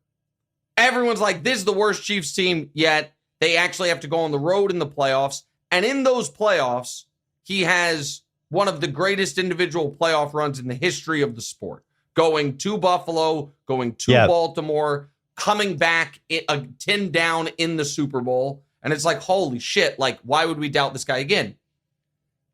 everyone's like, this is the worst Chiefs team yet. They actually have to go on the road in the playoffs. And in those playoffs, he has one of the greatest individual playoff runs in the history of the sport. Going to Buffalo, going to Baltimore, coming back 10 down in the Super Bowl. And it's like, holy shit, like, why would we doubt this guy again?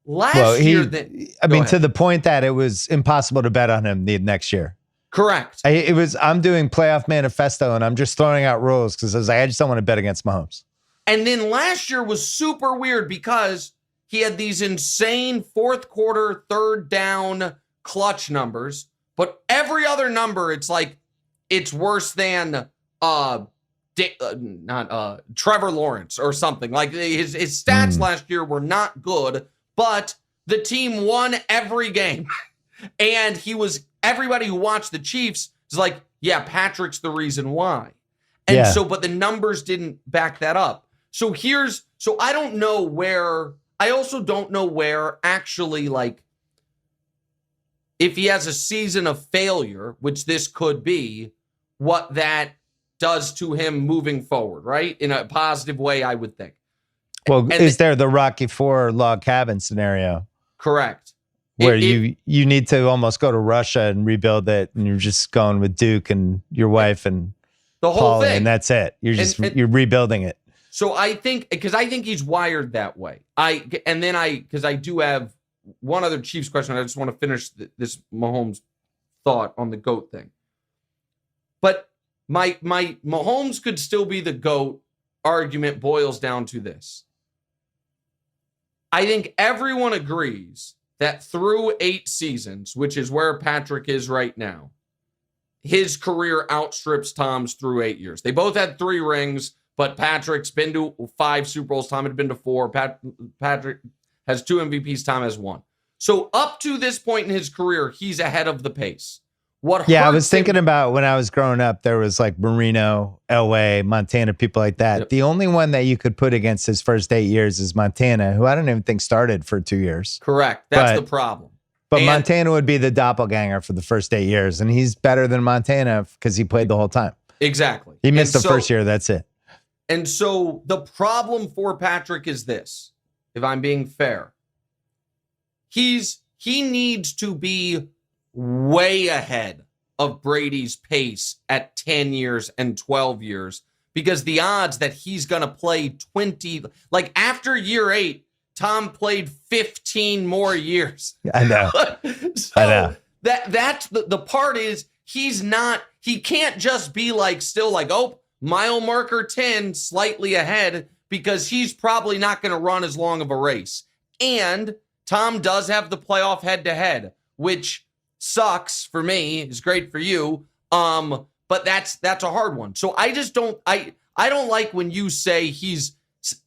Last year, to the point that it was impossible to bet on him the next year. Correct. I'm doing playoff manifesto and I'm just throwing out rules because I just don't want to bet against Mahomes. And then last year was super weird because he had these insane fourth quarter, third down clutch numbers, but every other number, it's like, it's worse than Trevor Lawrence or something. Like his stats last year were not good, but the team won every game. And everybody who watched the Chiefs is like, yeah, Patrick's the reason why. And but the numbers didn't back that up. So I don't know where, I also don't know where actually, like, if he has a season of failure, which this could be, what that does to him moving forward, right? In a positive way, I would think. Well, is there the Rocky IV log cabin scenario? Correct. Where you need to almost go to Russia and rebuild it, and you're just going with Duke and your wife and the whole thing, and that's it. You're rebuilding it. So I think he's wired that way. Because I do have one other Chiefs question. I just want to finish this Mahomes thought on the GOAT thing. But my Mahomes could still be the GOAT argument boils down to this. I think everyone agrees that through 8 seasons, which is where Patrick is right now, his career outstrips Tom's through 8 years. They both had 3 rings, but Patrick's been to 5 Super Bowls. Tom had been to 4. Patrick has 2 MVPs. Tom has 1. So up to this point in his career, he's ahead of the pace. I was thinking about when I was growing up, there was like Marino, LA, Montana, people like that. Yep. The only one that you could put against his first 8 years is Montana, who I don't even think started for 2 years. Correct. That's the problem. But Montana would be the doppelganger for the first 8 years, and he's better than Montana because he played the whole time. Exactly. He missed the first year. That's it. And so the problem for Patrick is this, if I'm being fair. He needs to be way ahead of Brady's pace at 10 years and 12 years because the odds that he's going to play 20, like after year 8, Tom played 15 more years. I know. I know. That's the part is he can't just be like still like, oh, mile marker 10 slightly ahead because he's probably not going to run as long of a race. And Tom does have the playoff head to head, which sucks for me, is great for you. But that's a hard one. So I just don't like when you say he's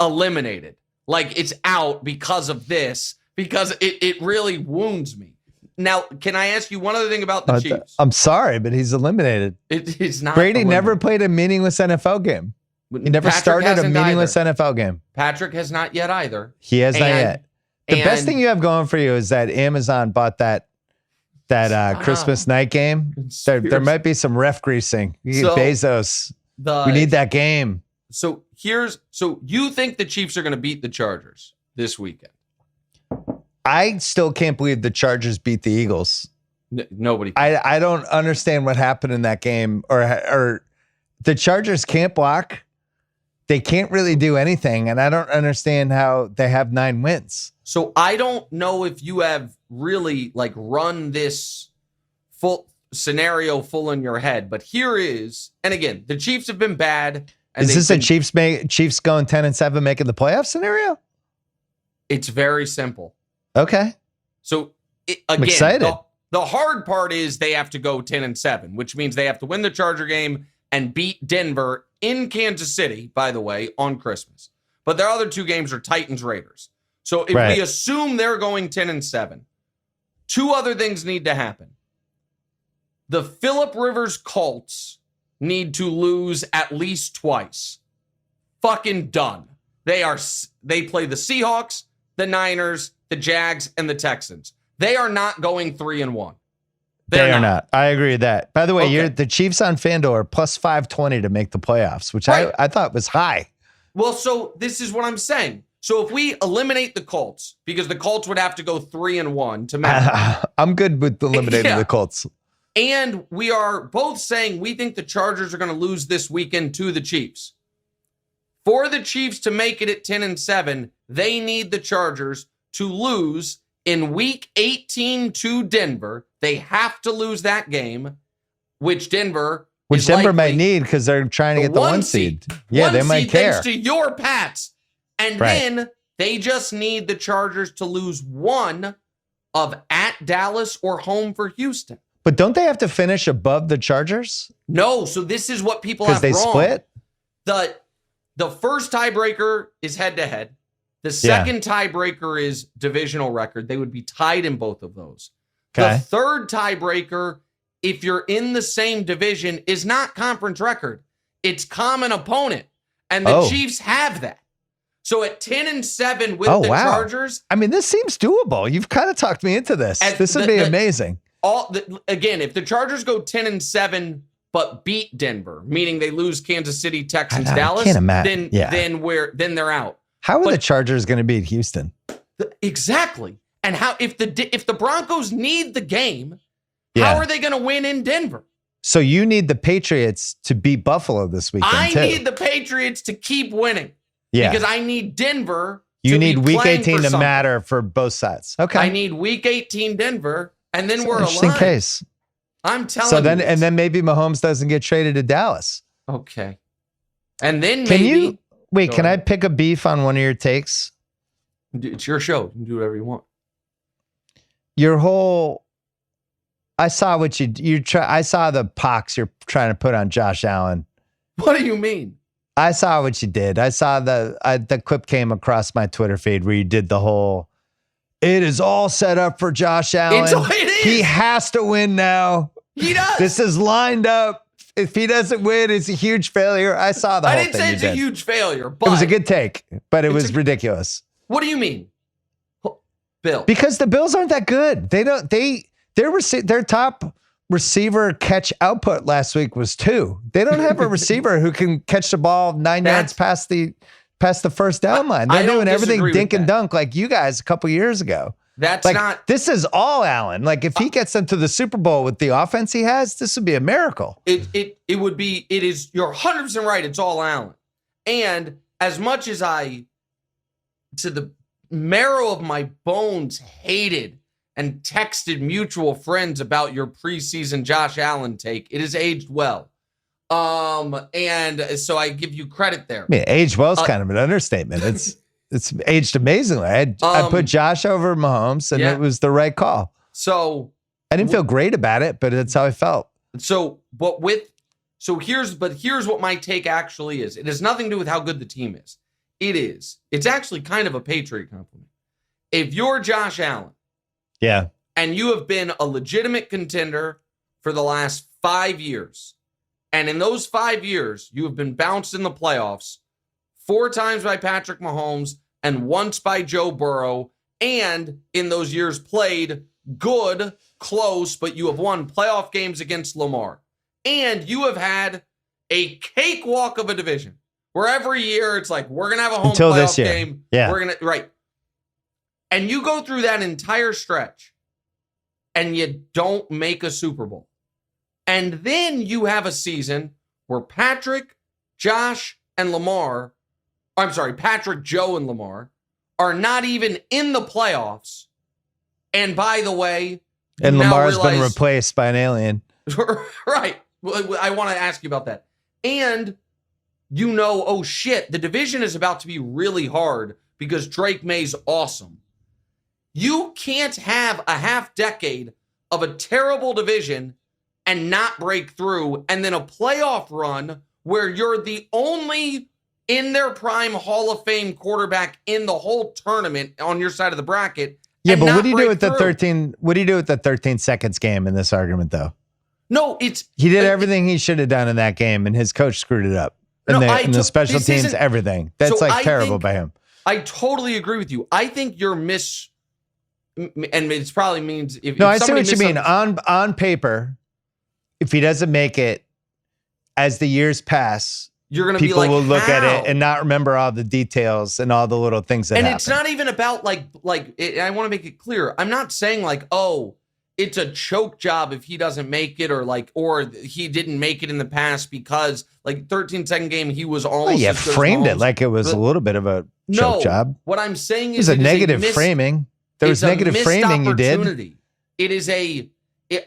eliminated. Like it's out because of this, because it really wounds me. Now, can I ask you one other thing about the Chiefs? I'm sorry, but he's eliminated. It's not Brady never played a meaningless NFL game. He never started a meaningless NFL game. Patrick has not yet either. He has not yet. The best thing you have going for you is that Amazon bought that Christmas night game. There might be some ref greasing. Bezos. We need that game. So you think the Chiefs are going to beat the Chargers this weekend? I still can't believe the Chargers beat the Eagles. Nobody. I don't understand what happened in that game. Or the Chargers can't block. They can't really do anything, and I don't understand how they have 9 wins. So I don't know if you have really like run this full scenario full in your head, but here is, and again, the Chiefs have been bad. Is this a Chiefs going 10-7 making the playoff scenario? It's very simple. Okay. So again, I'm excited. The hard part is they have to go 10-7, which means they have to win the Charger game and beat Denver in Kansas City, by the way, on Christmas. But their other 2 games are Titans-Raiders. So if we assume they're going 10-7, 2 other things need to happen. The Phillip Rivers Colts need to lose at least twice. Fucking done. They play the Seahawks, the Niners, the Jags, and the Texans. They are not going 3-1. They are not. I agree with that. By the way, the Chiefs on FanDuel are plus 520 to make the playoffs, which I thought was high. Well, so this is what I'm saying. So if we eliminate the Colts, because the Colts would have to go 3-1 to make I'm good with eliminating the Colts. And we are both saying we think the Chargers are going to lose this weekend to the Chiefs. For the Chiefs to make it at 10-7, they need the Chargers to lose in week 18 to Denver. They have to lose that game, which Denver might need because they're trying to get the 1 seed. Yeah, they might care. Thanks to your Pats. And then they just need the Chargers to lose one of at Dallas or home for Houston. But don't they have to finish above the Chargers? No, so this is what people have wrong. Because they split? The first tiebreaker is head-to-head. The second tiebreaker is divisional record. They would be tied in both of those. Okay. The third tiebreaker, if you're in the same division, is not conference record. It's common opponent. And the Chiefs have that. So at 10-7 with the Chargers. I mean, this seems doable. You've kind of talked me into this. This would be amazing. Again, if the Chargers go 10-7 but beat Denver, meaning they lose Kansas City, Texans, Dallas, then they're out. How are the Chargers going to beat Houston? Exactly. And how if the Broncos need the game, how are they going to win in Denver? So you need the Patriots to beat Buffalo this weekend. I need the Patriots to keep winning. Yeah. Because I need Denver. You need week 18 to matter for both sides. Okay. I need week 18 Denver, and then we're aligned. Interesting case. I'm telling you. And then maybe Mahomes doesn't get traded to Dallas. Okay. And then can I pick a beef on one of your takes? It's your show. You can do whatever you want. I saw what I saw the pox you're trying to put on Josh Allen. What do you mean? I saw what you did. I saw the clip came across my Twitter feed where you did the whole, it is all set up for Josh Allen. It is. He has to win now. He does. This is lined up. If he doesn't win, it's a huge failure. I saw the whole thing. I didn't say it's a huge failure, but it was a good take, but it was ridiculous. What do you mean, Bill? Because the Bills aren't that good. Their top receiver catch output last week was 2. They don't have a receiver who can catch the ball 9 yards past the first down line. They're doing everything dink and dunk like you guys a couple years ago. That's not. This is all Allen. Like if he gets them to the Super Bowl with the offense he has, this would be a miracle. It would be. It is. You're 100% right. It's all Allen. And as much as I, to the marrow of my bones, hated and texted mutual friends about your preseason Josh Allen take, it has aged well. And so I give you credit there. I mean, aged well is kind of an understatement. It's aged amazingly. I put Josh over Mahomes, and it was the right call. So I didn't feel great about it, but it's how I felt. Here's what my take actually is. It has nothing to do with how good the team is. It's actually kind of a Patriot compliment. If you're Josh Allen, and you have been a legitimate contender for the last 5 years, and in those 5 years, you have been bounced in the playoffs 4 times by Patrick Mahomes and once by Joe Burrow, and in those years played good, close, but you have won playoff games against Lamar. And you have had a cakewalk of a division where every year it's like, we're going to have a home playoff game. Yeah. Right. And you go through that entire stretch and you don't make a Super Bowl. And then you have a season where Patrick, Josh, and Lamar, Patrick, Joe, and Lamar are not even in the playoffs. And by the way, and Lamar's been replaced by an alien. Right. I want to ask you about that. And oh shit, the division is about to be really hard because Drake May's awesome. You can't have a half decade of a terrible division and not break through, and then a playoff run where you're the only in their prime Hall of Fame quarterback in the whole tournament on your side of the bracket. Yeah, but what do you do with the 13? What do you do with the 13 seconds game in this argument, though? No, he did everything he should have done in that game, and his coach screwed it up. And the special teams, everything. That's so like terrible by him. I totally agree with you. I think you're and it probably means if I see what you mean. On paper, if he doesn't make it, as the years pass, you're going to be like, people will look at it and not remember all the details and all the little things that happen. And it's not even about I want to make it clear. I'm not saying like, oh, it's a choke job if he doesn't make it, or he didn't make it in the past because 13-second game he was almost. Well, framed it like it was a little bit of a choke job. What I'm saying is it was a negative framing. There was negative framing you did. It is a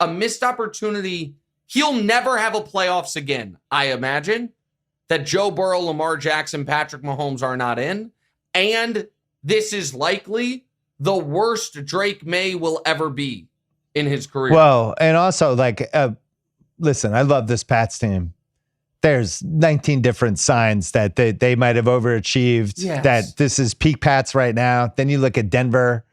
missed opportunity. He'll never have a playoffs again, I imagine, that Joe Burrow, Lamar Jackson, Patrick Mahomes are not in. And this is likely the worst Drake May will ever be in his career. Well, and also, listen, I love this Pats team. There's 19 different signs that they might have overachieved, that this is peak Pats right now. Then you look at Denver,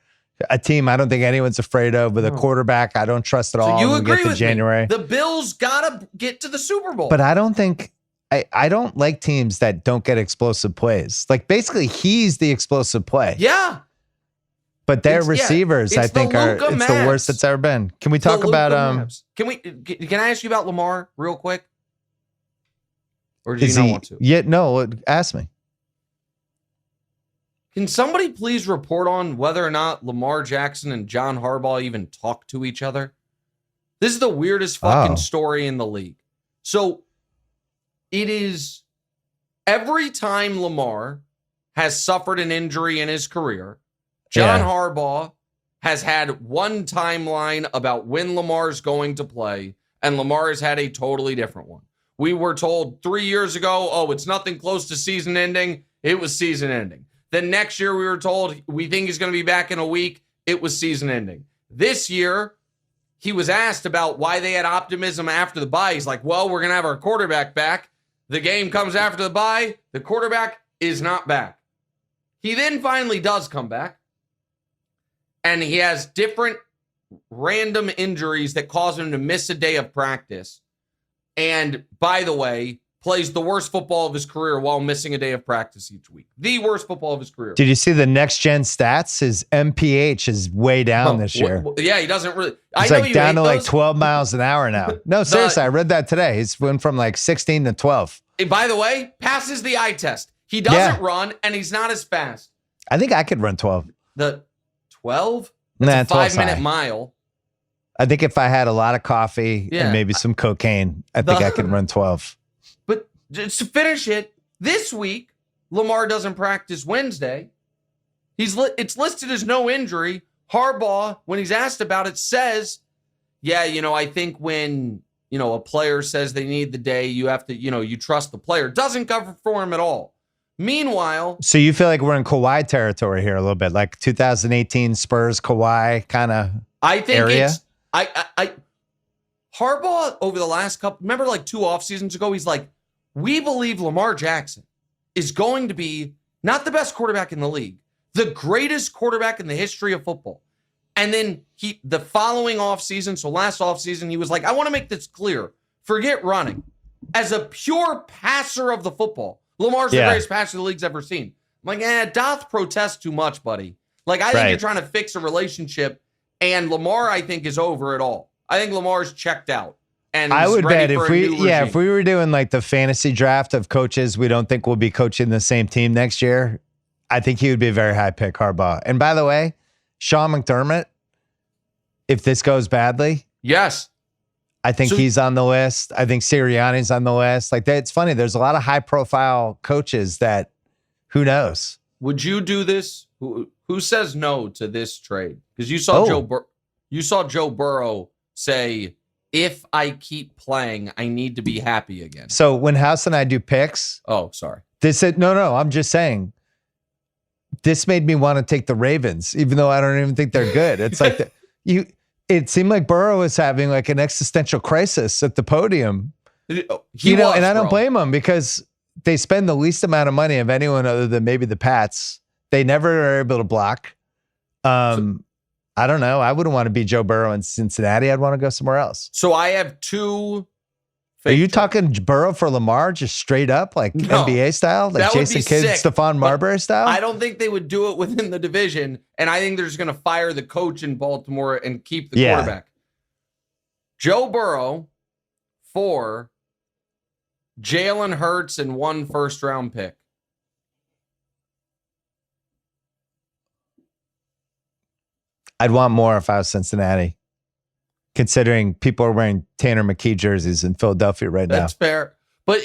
a team I don't think anyone's afraid of, with a quarterback I don't trust at all. You agree with January. Me. The Bills gotta get to the Super Bowl. But I don't think I don't like teams that don't get explosive plays. Like basically he's the explosive play. Yeah. But their receivers, I think, it's the worst it's ever been. Can we talk about Can I ask you about Lamar real quick? Or do you not want to? Yeah, no, ask me. Can somebody please report on whether or not Lamar Jackson and John Harbaugh even talk to each other? This is the weirdest fucking story in the league. So it is every time Lamar has suffered an injury in his career, John Harbaugh has had one timeline about when Lamar's going to play, and Lamar has had a totally different one. We were told 3 years ago, oh, it's nothing close to season ending. It was season ending. Then next year we were told we think he's going to be back in a week. It was season ending. This year, he was asked about why they had optimism after the bye. He's like, well, we're going to have our quarterback back. The game comes after the bye. The quarterback is not back. He then finally does come back. And he has different random injuries that cause him to miss a day of practice. And by the way, plays the worst football of his career while missing a day of practice each week. The worst football of his career. Did you see the next gen stats? His MPH is way down this year. Yeah, he doesn't really. It's down to 12 miles an hour now. No, seriously, I read that today. He's went from 16 to 12. By the way, passes the eye test. He doesn't run, and he's not as fast. I think I could run 12. The 12? That's a 5-minute mile. I think if I had a lot of coffee and maybe some cocaine, I think I could run 12. But just to finish it, this week, Lamar doesn't practice Wednesday. It's listed as no injury. Harbaugh, when he's asked about it, says, I think when, a player says they need the day, you have to, you trust the player. Doesn't cover for him at all. Meanwhile, so you feel like we're in Kawhi territory here a little bit, like 2018 Spurs Kawhi kind of area? Harbaugh over the last couple, remember 2 off seasons ago, he's like, we believe Lamar Jackson is going to be not the best quarterback in the league, the greatest quarterback in the history of football. And then the following off season, so last off season, he was like, I want to make this clear. Forget running. As a pure passer of the football, Lamar's the greatest passer the league's ever seen. I'm like, doth protest too much, buddy. I think you're trying to fix a relationship, and Lamar, I think, is over it all. I think Lamar's checked out. And I would bet if we were doing the fantasy draft of coaches we don't think will be coaching the same team next year, I think he would be a very high pick, Harbaugh. And by the way, Sean McDermott, if this goes badly, yes, I think he's on the list. I think Sirianni's on the list. It's funny. There's a lot of high profile coaches that who knows. Would you do this? Who says no to this trade? Because you saw Joe Burrow say, if I keep playing, I need to be happy again. So when House and I do picks. Oh, sorry. This said, no, I'm just saying. This made me want to take the Ravens, even though I don't even think they're good. It's it seemed like Burrow was having an existential crisis at the podium. And I don't blame him because they spend the least amount of money of anyone other than maybe the Pats. They never are able to block. I don't know. I wouldn't want to be Joe Burrow in Cincinnati. I'd want to go somewhere else. So I have 2 Are you talking Burrow for Lamar, just straight up, like NBA style, like Jason Kidd, Stephon Marbury style? I don't think they would do it within the division, and I think they're just going to fire the coach in Baltimore and keep the quarterback. Joe Burrow for Jalen Hurts and 1 first-round pick. I'd want more if I was Cincinnati, considering people are wearing Tanner McKee jerseys in Philadelphia right now. That's fair. But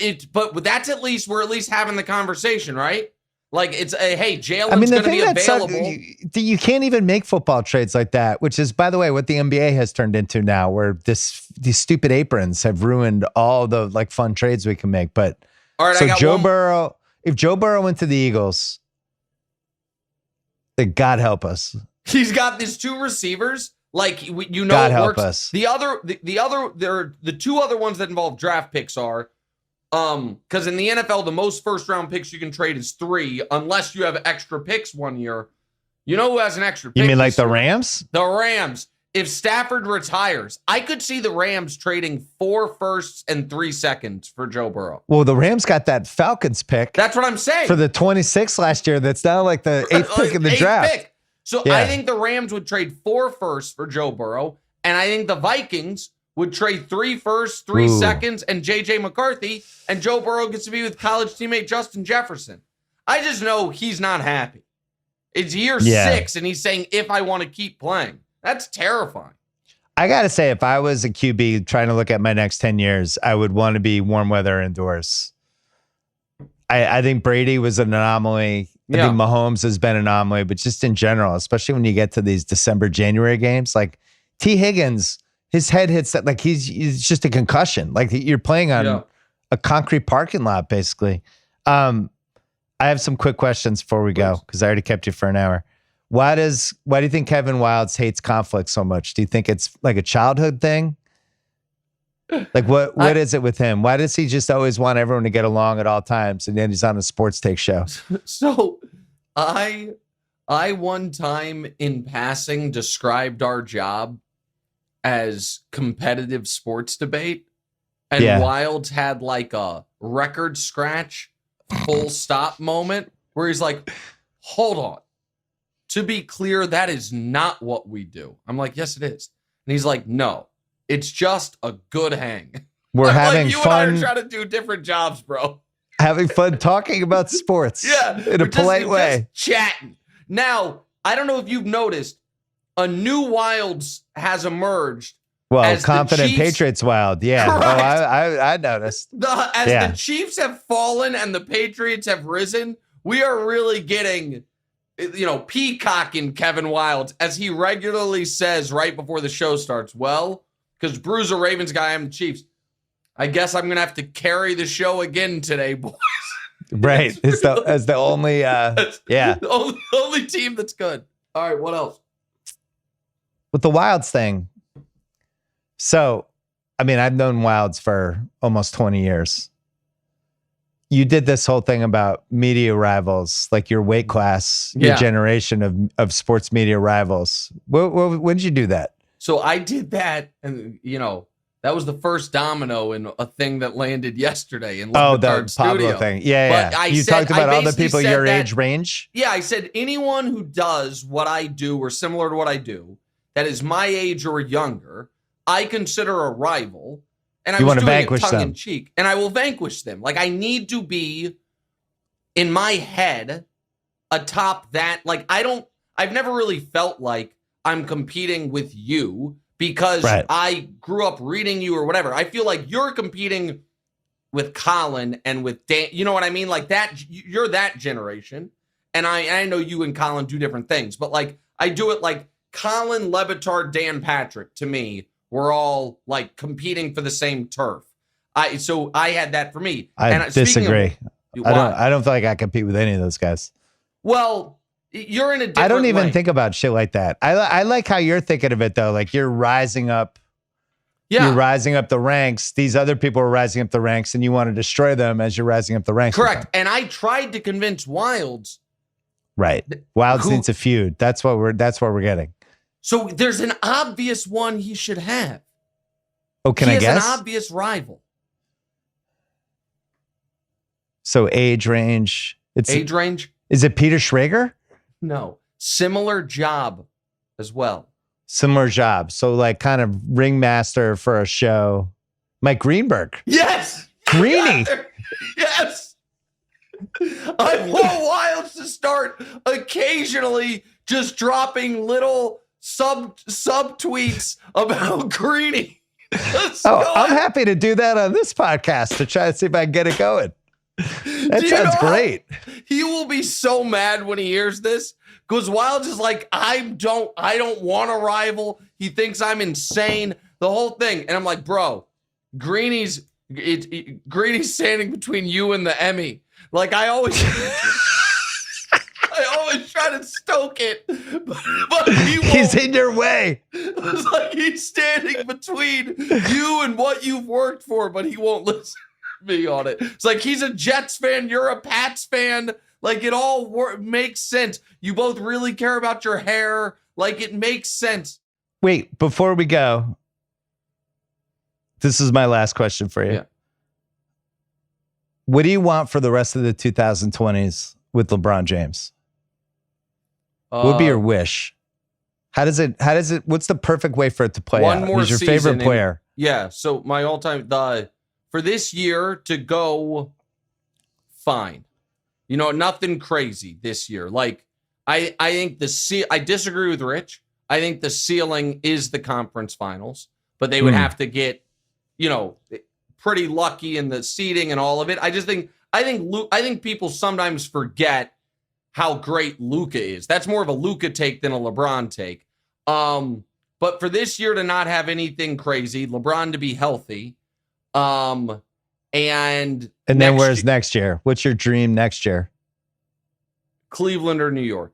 that's at least, we're at least having the conversation, right? Like, it's a, hey, Jalen's going to be available. You can't even make football trades like that, which is, by the way, what the NBA has turned into now, where these stupid aprons have ruined all the like fun trades we can make. But all right, so Burrow, if Joe Burrow went to the Eagles, God help us. He's got these 2 receivers. Like, you know, God it help works. us. The 2 other ones that involve draft picks are, because in the NFL, the most first-round picks you can trade is 3, unless you have extra picks 1 year. You know who has an extra pick? You mean like the Rams? The Rams. If Stafford retires, I could see the Rams trading 4 firsts and 3 seconds for Joe Burrow. Well, the Rams got that Falcons pick. That's what I'm saying. For the 26th last year, that's now like the 8th pick in the draft. Pick. So I think the Rams would trade 4 firsts for Joe Burrow, and I think the Vikings would trade 3 firsts, 3 seconds, and J.J. McCarthy, and Joe Burrow gets to be with college teammate Justin Jefferson. I just know he's not happy. It's year 6, and he's saying, if I want to keep playing. That's terrifying. I got to say, if I was a QB trying to look at my next 10 years, I would want to be warm weather indoors. I think Brady was an anomaly. I think Mahomes has been an anomaly, but just in general, especially when you get to these December, January games, like T. Higgins, his head hits that, like he's just a concussion. Like you're playing on a concrete parking lot, basically. I have some quick questions before we go, because I already kept you for an hour. Why do you think Kevin Wildes hates conflict so much? Do you think it's like a childhood thing? Like what is it with him? Why does he just always want everyone to get along at all times, and then he's on a sports take show? So I one time in passing described our job as competitive sports debate, and Wildes had like a record scratch full stop moment where he's like, hold on. To be clear, that is not what we do. I'm like, yes, it is. And he's like, no. It's just a good hang. We're having you fun. And I are trying to do different jobs, bro. Having fun talking about sports. In a polite way. Just chatting. Now, I don't know if you've noticed, a new Wildes has emerged. Well, confident Patriots Wild. Yeah. Correct. Oh, I noticed. The Chiefs have fallen and the Patriots have risen, we are really getting, peacocking Kevin Wildes, as he regularly says right before the show starts. Well, because Bruiser Ravens guy, I'm the Chiefs. I guess I'm going to have to carry the show again today, boys. Right. As the only, the only team that's good. All right, what else? With the Wildes thing. So, I mean, I've known Wildes for almost 20 years. You did this whole thing about media rivals, like your weight class, your generation of sports media rivals. When did you do that? So I did that, and that was the first domino in a thing that landed yesterday in the Pablo thing. Yeah, but you talked about all the people your age range. Yeah, I said anyone who does what I do or similar to what I do, that is my age or younger, I consider a rival. And I was doing it tongue in cheek, and I will vanquish them. Like, I need to be in my head atop that. Like, I've never really felt like I'm competing with you because I grew up reading you or whatever. I feel like you're competing with Colin and with Dan. You know what I mean? Like that, you're that generation. And I know you and Colin do different things, but like I do it like Colin, Levitard, Dan Patrick, to me, we're all like competing for the same turf. So I had that for me. I disagree. I don't feel like I compete with any of those guys. Well, you're in a different I don't even lane. think about shit like that. I like how you're thinking of it though. Like you're rising up. Yeah. You're rising up the ranks. These other people are rising up the ranks, and you want to destroy them as you're rising up the ranks. Correct. And I tried to convince Wildes. Right. Wildes needs a feud. That's what we're getting. So there's an obvious one he should have. Oh, can I guess? He has an obvious rival. So age range. Age range? Is it Peter Schrager? No. Similar job as well. Similar job. So like kind of ringmaster for a show. Mike Greenberg. Yes. Greeny. Yes. I want Wilds to start occasionally just dropping little sub tweets about Greeny. I'm happy to do that on this podcast to try to see if I can get it going. That sounds great. He will be so mad when he hears this because Wilds is like, I don't want a rival. He thinks I'm insane. The whole thing. And I'm like, bro, Greeny's standing between you and the Emmy. Like I always try to stoke it, but he's in your way. It's like he's standing between you and what you've worked for, but he won't listen to me on it. It's like he's a Jets fan, you're a Pats fan. Like it all makes sense. You both really care about your hair. Like it makes sense. Wait, before we go, this is my last question for you. Yeah. What do you want for the rest of the 2020s with LeBron James? What would be your wish? What's the perfect way for it to play out? Who's your favorite player? So my all-time, for this year to go fine. You know, nothing crazy this year. Like, I think I disagree with Rich. I think the ceiling is the conference finals, but they would have to get, pretty lucky in the seeding and all of it. I think people sometimes forget how great Luka is. That's more of a Luka take than a LeBron take. But for this year to not have anything crazy, LeBron to be healthy, and then where's next year? What's your dream next year? Cleveland or New York.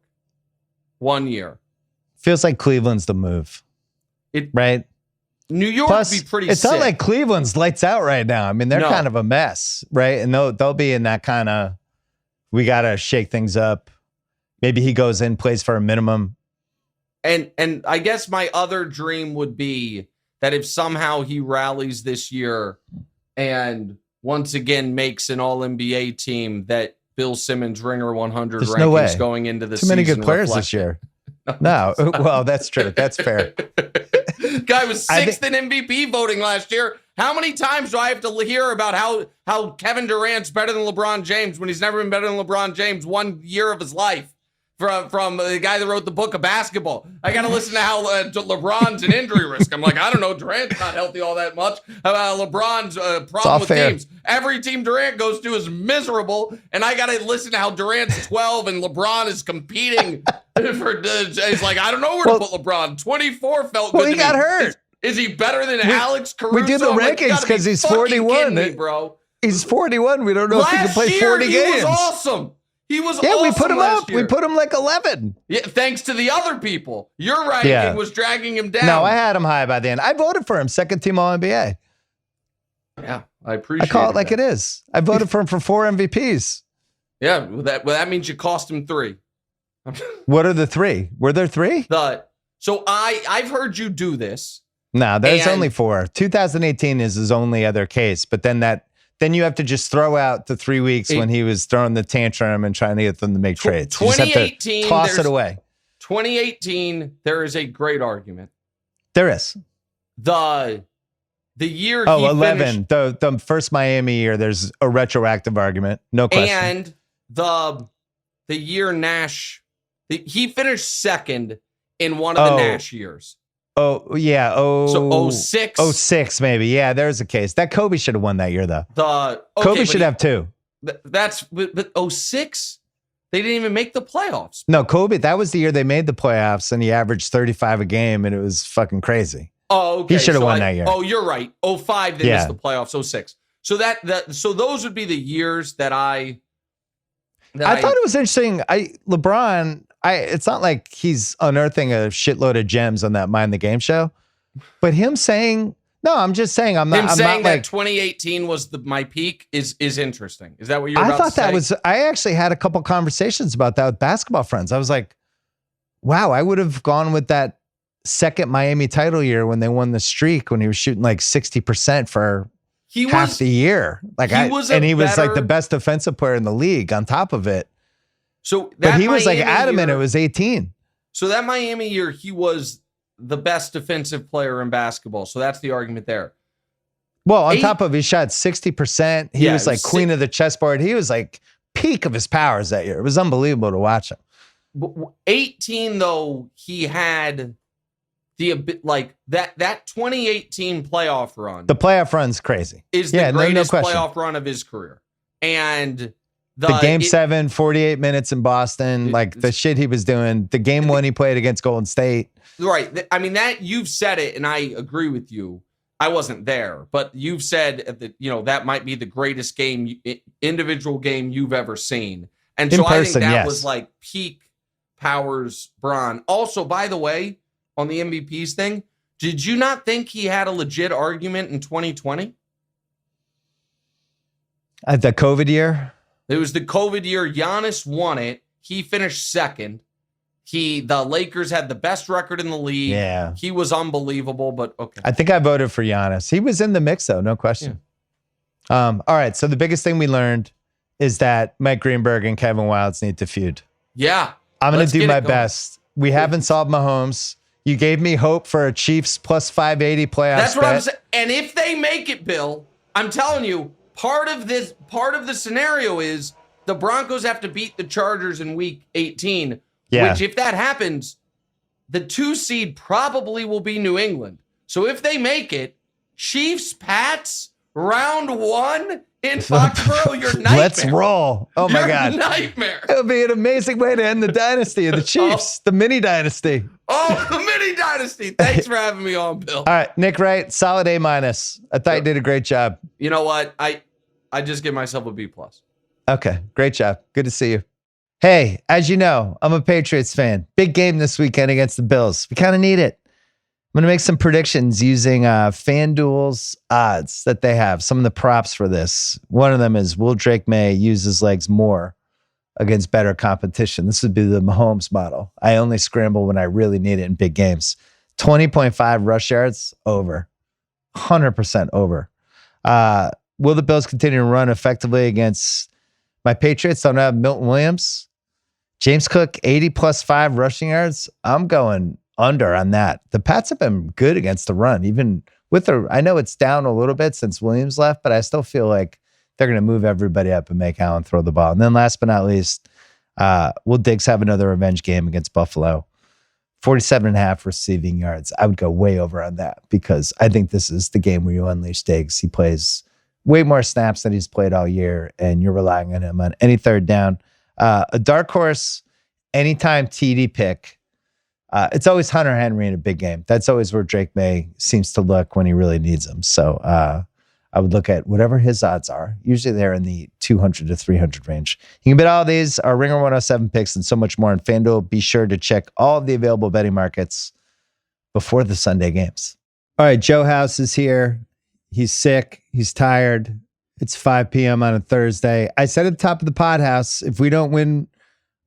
1 year. Feels like Cleveland's the move. Right? New York would be pretty it's sick. not like Cleveland's lights out right now. I mean, they're kind of a mess, right? And they'll be in that kind of, we got to shake things up. Maybe he goes in, plays for a minimum. And I guess my other dream would be that if somehow he rallies this year and once again makes an All-NBA team, that Bill Simmons Ringer 100 There's rankings no way. Going into the Too season. many good players this year. No. Well, that's true. That's fair. Guy was sixth in MVP voting last year. How many times do I have to hear about how Kevin Durant's better than LeBron James when he's never been better than LeBron James 1 year of his life? From the guy that wrote the book of basketball. I got to listen to how LeBron's an injury risk. I'm like, I don't know. Durant's not healthy all that much. LeBron's problem with teams. Every team Durant goes to is miserable, and I got to listen to how Durant's 12 and LeBron is competing. It's like, I don't know where to put LeBron. 24 felt good to me. He got hurt. Is he better than Alex Caruso? We do the rankings because he's 41. Me, bro. He's 41. We don't know if he can play 40 games. He was awesome. He was awesome. Yeah, we put him up. Year. We put him like 11. Yeah, thanks to the other people. Your ranking was dragging him down. No, I had him high by the end. I voted for him, second team All-NBA. Yeah, I appreciate it. I call it like it is. I voted for him for 4 MVPs. Yeah, that means you cost him 3. What are the 3? Were there 3? So I've heard you do this. No, there's only 4. 2018 is his only other case, but then you have to just throw out the 3 weeks when he was throwing the tantrum and trying to get them to make trades. 2018, you toss it away. 2018, there is a great argument. There is. The year he 11. The first Miami year, there's a retroactive argument. No question. And the year Nash, he finished second in one of the Nash years. Oh, yeah. So 06? 06, maybe. Yeah, there's a case. That Kobe should have won that year, though. Kobe should have 2. But 06? They didn't even make the playoffs. No, Kobe, that was the year they made the playoffs, and he averaged 35 a game, and it was fucking crazy. Oh, okay. He should have won that year. Oh, you're right. 05, they missed the playoffs. 06. So so those would be the years that I thought it was interesting. LeBron, it's not like he's unearthing a shitload of gems on that Mind the Game show, but him saying, no, I'm just saying, I'm not that like 2018 was my peak is interesting. Is that what you're about to say? I thought I actually had a couple conversations about that with basketball friends. I was like, wow, I would have gone with that second Miami title year when they won the streak, when he was shooting like 60% for half the year. He was like the best defensive player in the league on top of it. But he was like adamant it was 18. So that Miami year, he was the best defensive player in basketball. So that's the argument there. Well, on top of he shot 60%. He was like queen of the chessboard. He was like peak of his powers that year. It was unbelievable to watch him. 18 though, he had that 2018 playoff run. The playoff run's crazy. Is the greatest playoff run of his career. And the game 7, 48 minutes in Boston, like the shit he was doing. The game 1 he played against Golden State. Right. I mean, that you've said it, and I agree with you. I wasn't there, but you've said that, that might be the greatest individual game you've ever seen. And so I think that was like peak powers Bron. Also, by the way, on the MVPs thing, did you not think he had a legit argument in 2020? At the COVID year? It was the COVID year. Giannis won it. He finished second. The Lakers had the best record in the league. Yeah. He was unbelievable, but okay. I think I voted for Giannis. He was in the mix, though, no question. Yeah. All right, so the biggest thing we learned is that Mike Greenberg and Kevin Wildes need to feud. Yeah. I'm going to do my best. We haven't solved Mahomes. You gave me hope for a Chiefs plus 580 playoffs. That's what I'm saying. And if they make it, Bill, I'm telling you, part of the scenario is the Broncos have to beat the Chargers in week 18. Yeah. Which, if that happens, the 2 seed probably will be New England. So if they make it, Chiefs, Pats, round 1 in Foxborough, your nightmare. Let's roll. Oh, my God. Nightmare. It would be an amazing way to end the dynasty of the Chiefs, the mini dynasty. Oh, the mini dynasty. Thanks for having me on, Bill. All right, Nick Wright, solid A-. I thought you did a great job. You know what? I just give myself a B+. Okay, great job. Good to see you. Hey, as you know, I'm a Patriots fan. Big game this weekend against the Bills. We kind of need it. I'm going to make some predictions using FanDuel's odds that they have. Some of the props for this. One of them is, will Drake May use his legs more against better competition? This would be the Mahomes model. I only scramble when I really need it in big games. 20.5 rush yards, over. 100% over. Will the Bills continue to run effectively against my Patriots? Don't have Milton Williams. James Cook, 80 plus 5 rushing yards. I'm going under on that. The Pats have been good against the run, even with I know it's down a little bit since Williams left, but I still feel like they're going to move everybody up and make Allen throw the ball. And then last but not least, will Diggs have another revenge game against Buffalo? 47.5 receiving yards. I would go way over on that because I think this is the game where you unleash Diggs. He plays way more snaps than he's played all year, and you're relying on him on any third down. A dark horse, anytime TD pick. It's always Hunter Henry in a big game. That's always where Drake May seems to look when he really needs him. So I would look at whatever his odds are. Usually they're in the 200 to 300 range. You can bet all these, our Ringer 107 picks, and so much more on FanDuel. Be sure to check all of the available betting markets before the Sunday games. All right, Joe House is here. He's sick. He's tired. It's 5 p.m. on a Thursday. I said at the top of the pod house, if we don't win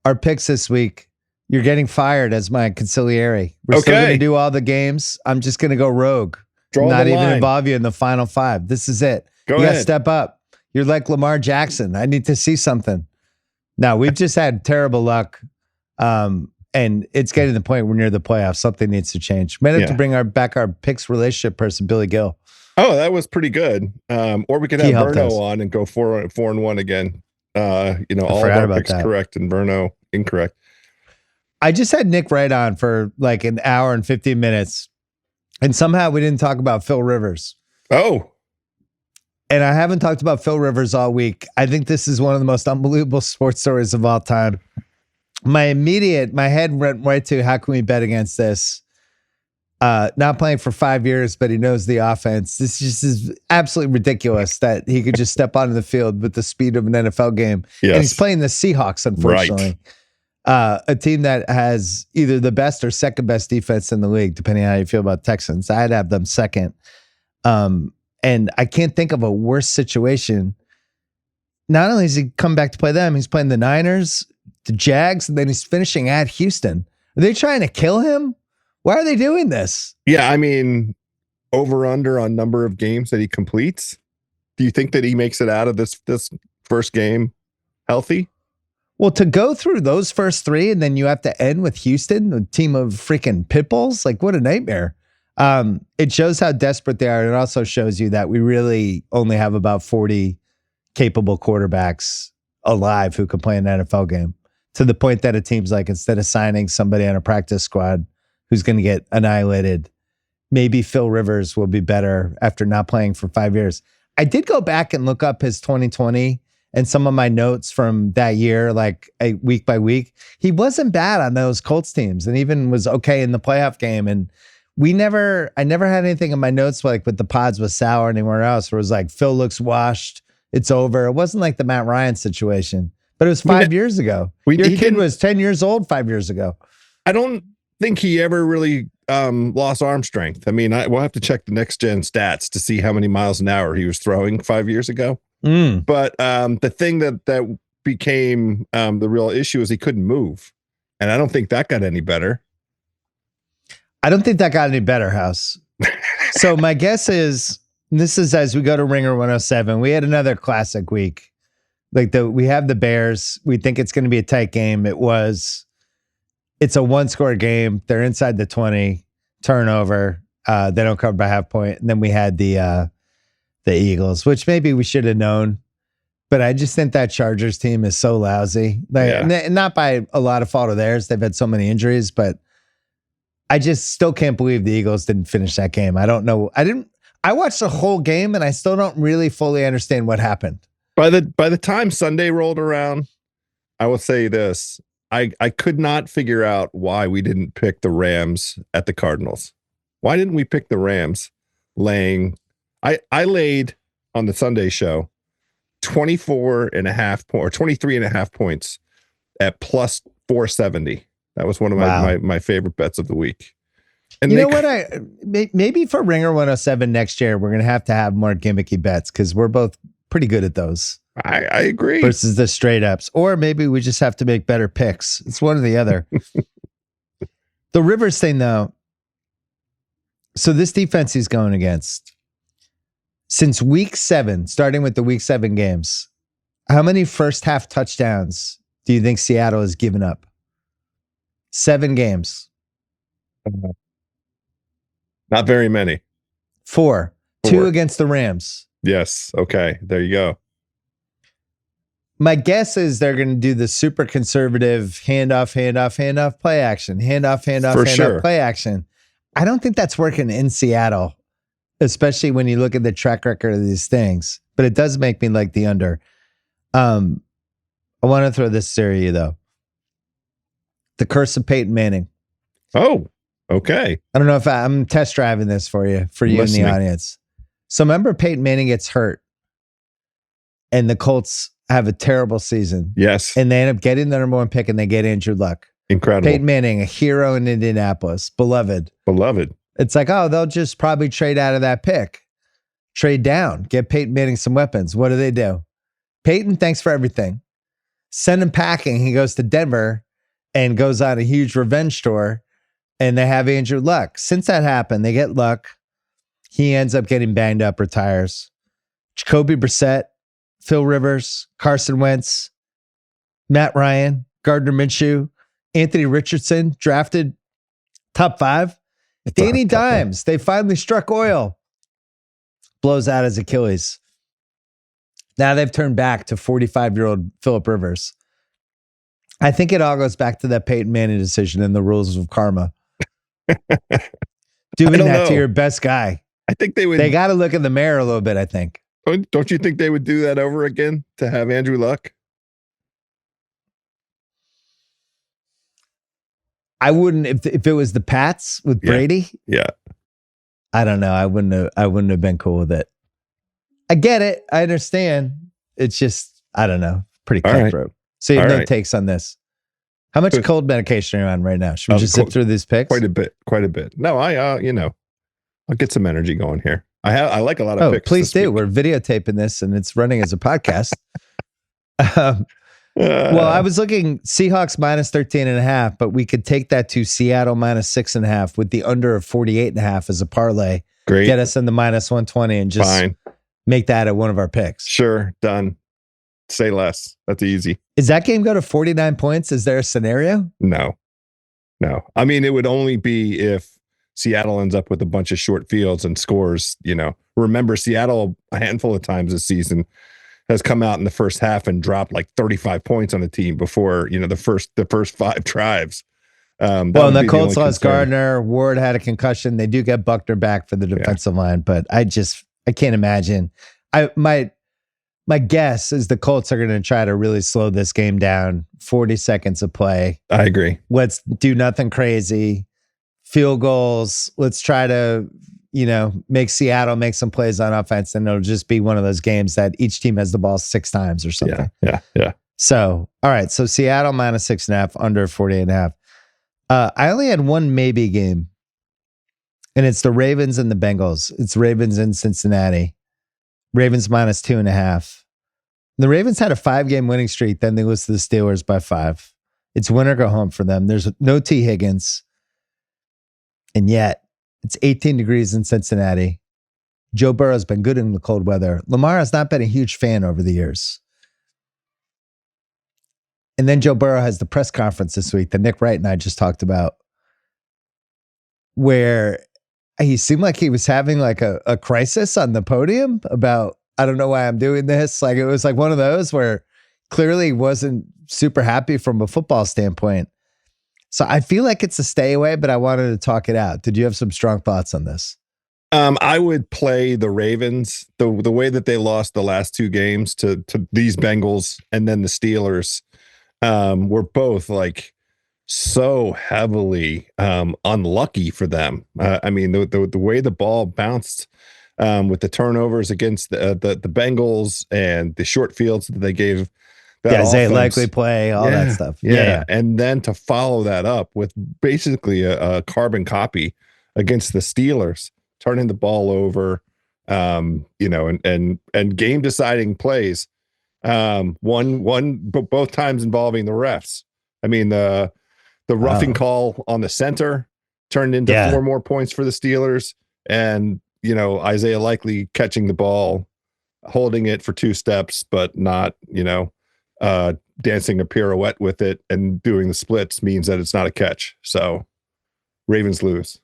our picks this week, you're getting fired as my consigliere. We're still going to do all the games. I'm just going to go rogue. Not even involve you in the final 5. This is it. You got to step up. You're like Lamar Jackson. I need to see something. Now, we've just had terrible luck. And it's getting to the point where we're near the playoffs. Something needs to change. We might have to bring back our picks relationship person, Billy Gill. Oh, that was pretty good. Or we could have Verno on and go 4-1 again. All of our picks correct and Verno incorrect. I just had Nick Wright on for like an hour and 15 minutes, and somehow we didn't talk about Phil Rivers. Oh. And I haven't talked about Phil Rivers all week. I think this is one of the most unbelievable sports stories of all time. My head went right to, how can we bet against this? Not playing for 5 years, but he knows the offense. This just is absolutely ridiculous that he could just step onto the field with the speed of an NFL game. Yes. And he's playing the Seahawks, unfortunately. Right. A team that has either the best or second best defense in the league, depending on how you feel about Texans. I'd have them second. And I can't think of a worse situation. Not only has he come back to play them, he's playing the Niners, the Jags, and then he's finishing at Houston. Are they trying to kill him? Why are they doing this? Yeah, I mean, over under on number of games that he completes. Do you think that he makes it out of this first game healthy? Well, to go through those first three and then you have to end with Houston, a team of freaking pit bulls, like what a nightmare. It shows how desperate they are. It also shows you that we really only have about 40 capable quarterbacks alive who can play an NFL game, to the point that it seems like instead of signing somebody on a practice squad who's going to get annihilated, maybe Phil Rivers will be better after not playing for 5 years. I did go back and look up his 2020 and some of my notes from that year, like week by week. He wasn't bad on those Colts teams and even was okay in the playoff game. And I never had anything in my notes like with the pods with Sal or anywhere else where it was like, Phil looks washed, it's over. It wasn't like the Matt Ryan situation, but it was 5 years ago. Your kid was 10 years old 5 years ago. I don't think he ever really lost arm strength. I mean, we'll have to check the next gen stats to see how many miles an hour he was throwing 5 years ago. But the thing that became the real issue is he couldn't move. And I don't think that got any better. I don't think that got any better, House. So my guess is, this is as we go to Ringer 107, we had another classic week. Like we have the Bears. We think it's going to be a tight game. It's a one-score game. They're inside the 20, turnover. They don't cover by half point. And then we had the Eagles, which maybe we should have known. But I just think that Chargers team is so lousy. Not by a lot of fault of theirs. They've had so many injuries, but I just still can't believe the Eagles didn't finish that game. I don't know. I watched the whole game and I still don't really fully understand what happened. By the time Sunday rolled around, I will say this. I could not figure out why we didn't pick the Rams at the Cardinals. Why didn't we pick the Rams laying? I laid on the Sunday show 23.5 points at plus 470. That was one of my favorite bets of the week. And maybe for Ringer 107 next year, we're going to have more gimmicky bets because we're both pretty good at those. I agree. Versus the straight ups. Or maybe we just have to make better picks. It's one or the other. The Rivers thing, though. So this defense he's going against, since week 7, starting with the week 7 games, how many first half touchdowns do you think Seattle has given up? 7 games. Not very many. 4. 2 against the Rams. Yes. Okay. There you go. My guess is they're going to do the super conservative handoff, play action, handoff, play action. I don't think that's working in Seattle, especially when you look at the track record of these things. But it does make me like the under. I want to throw this to you, though. The curse of Peyton Manning. Oh, okay. I don't know if I'm test driving this for you in the audience. So remember Peyton Manning gets hurt and the Colts have a terrible season. Yes. And they end up getting the number 1 pick and they get Andrew Luck. Incredible. Peyton Manning, a hero in Indianapolis. Beloved. It's like, oh, they'll just probably trade out of that pick. Trade down. Get Peyton Manning some weapons. What do? Peyton, thanks for everything. Send him packing. He goes to Denver and goes on a huge revenge tour. And they have Andrew Luck. Since that happened, they get Luck. He ends up getting banged up, retires. Jacoby Brissett, Phil Rivers, Carson Wentz, Matt Ryan, Gardner Minshew, Anthony Richardson, drafted top 5. Danny Dimes, they finally struck oil. Blows out his Achilles. Now they've turned back to 45-year-old Phillip Rivers. I think it all goes back to that Peyton Manning decision and the rules of karma. Doing that to your best guy. I think they would. They got to look in the mirror a little bit, I think. Don't you think they would do that over again to have Andrew Luck? I wouldn't if it was the Pats with Brady. Yeah. I don't know. I wouldn't have been cool with it. I get it. I understand. It's just, I don't know. Pretty cutthroat. Right. So you have no takes on this. How much cold medication are you on right now? Should we just zip through these picks? Quite a bit. No, I'll get some energy going here. I like a lot of picks. Please do. We're videotaping this and it's running as a podcast. Well, I was looking Seahawks minus 13.5, but we could take that to Seattle minus 6.5 with the under of 48.5 as a parlay. Great. Get us in the minus 120 and just make that at one of our picks. Sure, done. Say less. That's easy. Is that game go to 49 points? Is there a scenario? No. I mean, it would only be if Seattle ends up with a bunch of short fields and scores, Remember, Seattle a handful of times this season has come out in the first half and dropped like 35 points on the team before, the first 5 drives. And the Colts lost Gardner. Ward had a concussion. They do get Buckner back for the defensive line, but I can't imagine. My guess is the Colts are going to try to really slow this game down. 40 seconds of play. I agree. Let's do nothing crazy. Field goals. Let's try to, make Seattle make some plays on offense, and it'll just be one of those games that each team has the ball 6 times or something. Yeah. So, all right. So Seattle minus 6.5, under 48.5. I only had one maybe game, and it's the Ravens and the Bengals. It's Ravens in Cincinnati. Ravens minus 2.5. The Ravens had a 5-game winning streak. Then they lose to the Steelers by 5. It's win or go home for them. There's no T. Higgins. And yet it's 18 degrees in Cincinnati. Joe Burrow's been good in the cold weather. Lamar has not been a huge fan over the years. And then Joe Burrow has the press conference this week that Nick Wright and I just talked about, where he seemed like he was having like a crisis on the podium about, I don't know why I'm doing this. Like, it was like one of those where clearly he wasn't super happy from a football standpoint. So I feel like it's a stay away, but I wanted to talk it out. Did you have some strong thoughts on this? I would play the Ravens. The way that they lost the last 2 games to these Bengals and then the Steelers were both like so heavily unlucky for them. I mean, the way the ball bounced with the turnovers against the Bengals and the short fields that they gave. Isaiah likely play, all that stuff. Yeah. And then to follow that up with basically a carbon copy against the Steelers, turning the ball over, and game deciding plays. Both times involving the refs. I mean, the roughing call on the center turned into 4 more points for the Steelers, and Isaiah likely catching the ball, holding it for 2 steps, but not dancing a pirouette with it and doing the splits means that it's not a catch. So Ravens lose.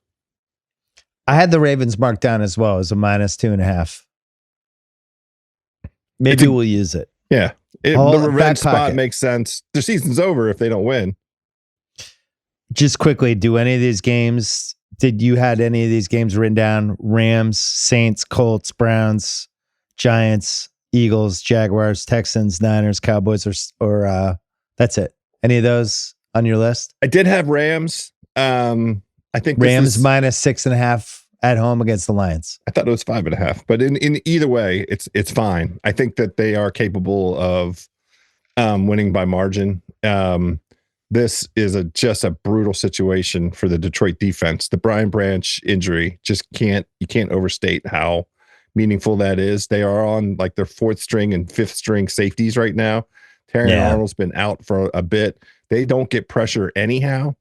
I had the Ravens marked down as well as a minus 2.5. Maybe we'll use it. Yeah. The revenge spot makes sense. The season's over if they don't win. Just quickly, did you had any of these games written down? Rams, Saints, Colts, Browns, Giants, Eagles, Jaguars, Texans, Niners, Cowboys, or that's it? Any of those on your list? I did have Rams. I think Rams minus 6.5 at home against the Lions. I thought it was 5.5, but in either way, it's fine. I think that they are capable of winning by margin. This is just a brutal situation for the Detroit defense. The Brian Branch injury you can't overstate how meaningful that is. They are on like their 4th string and 5th string safeties right now. Terrion Arnold's been out for a bit. They don't get pressure anyhow.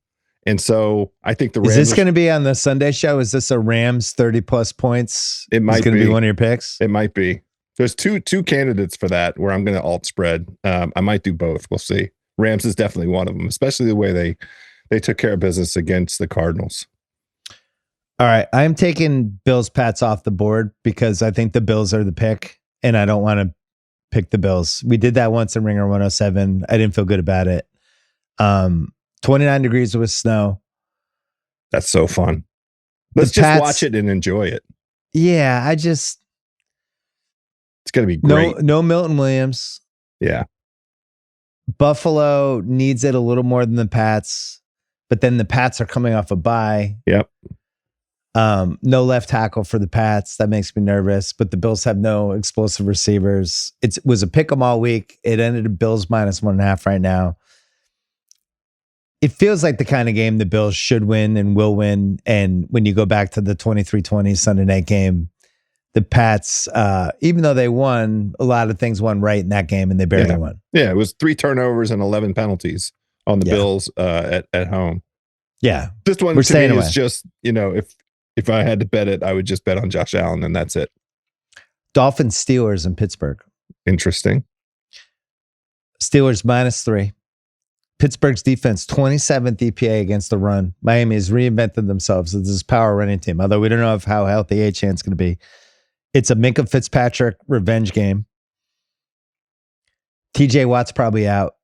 And so I think the Rams. Is this going to be on the Sunday show? Is this a Rams 30 plus points? It might going to be one of your picks. It might be. There's two candidates for that where I'm going to alt spread. I might do both. We'll see. Rams is definitely one of them, especially the way they took care of business against the Cardinals. All right. I'm taking Bills Pats off the board because I think the Bills are the pick, and I don't want to pick the Bills. We did that once in Ringer 107. I didn't feel good about it. 29 degrees with snow. That's so fun. Let's just watch it and enjoy it. Yeah, it's going to be great. No Milton Williams. Yeah. Buffalo needs it a little more than the Pats, but then the Pats are coming off a bye. Yep. No left tackle for the Pats. That makes me nervous, but the Bills have no explosive receivers. It was a pick 'em all week. It ended at Bills minus 1.5 right now. It feels like the kind of game the Bills should win and will win. And when you go back to the 23-20 Sunday night game, the Pats, even though they won, a lot of things went right in that game, and they barely won. Yeah, it was 3 turnovers and 11 penalties on the Bills at home. Yeah. This one to me is just, if I had to bet it, I would just bet on Josh Allen, and that's it. Dolphins Steelers in Pittsburgh. Interesting. Steelers -3. Pittsburgh's defense 27th EPA against the run. Miami has reinvented themselves as this power running team, although we don't know how healthy Achane's going to be. It's a Minka Fitzpatrick revenge game. TJ Watt's probably out.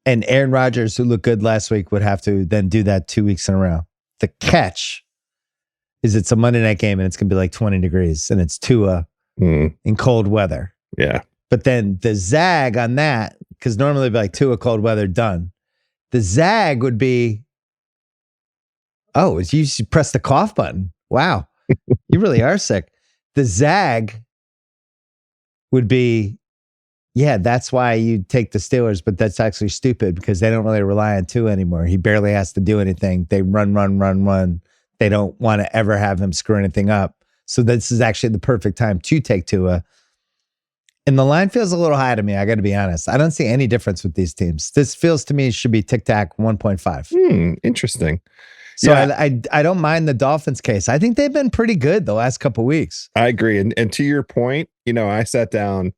And Aaron Rodgers, who looked good last week, would have to then do that 2 weeks in a row. The catch is it's a Monday night game and it's going to be like 20 degrees and it's Tua in cold weather. Yeah. But then the zag on that, because normally it'd be like Tua cold weather done. The zag would be, oh, you press the cough button. Wow. You really are sick. The zag would be, yeah, that's why you take the Steelers, but that's actually stupid because they don't really rely on Tua anymore. He barely has to do anything. They run. They don't want to ever have him screw anything up. So this is actually the perfect time to take Tua. And the line feels a little high to me, I got to be honest. I don't see any difference with these teams. This feels to me should be tic-tac 1.5. Interesting. So yeah. I don't mind the Dolphins case. I think they've been pretty good the last couple of weeks. I agree. And to your point, I sat down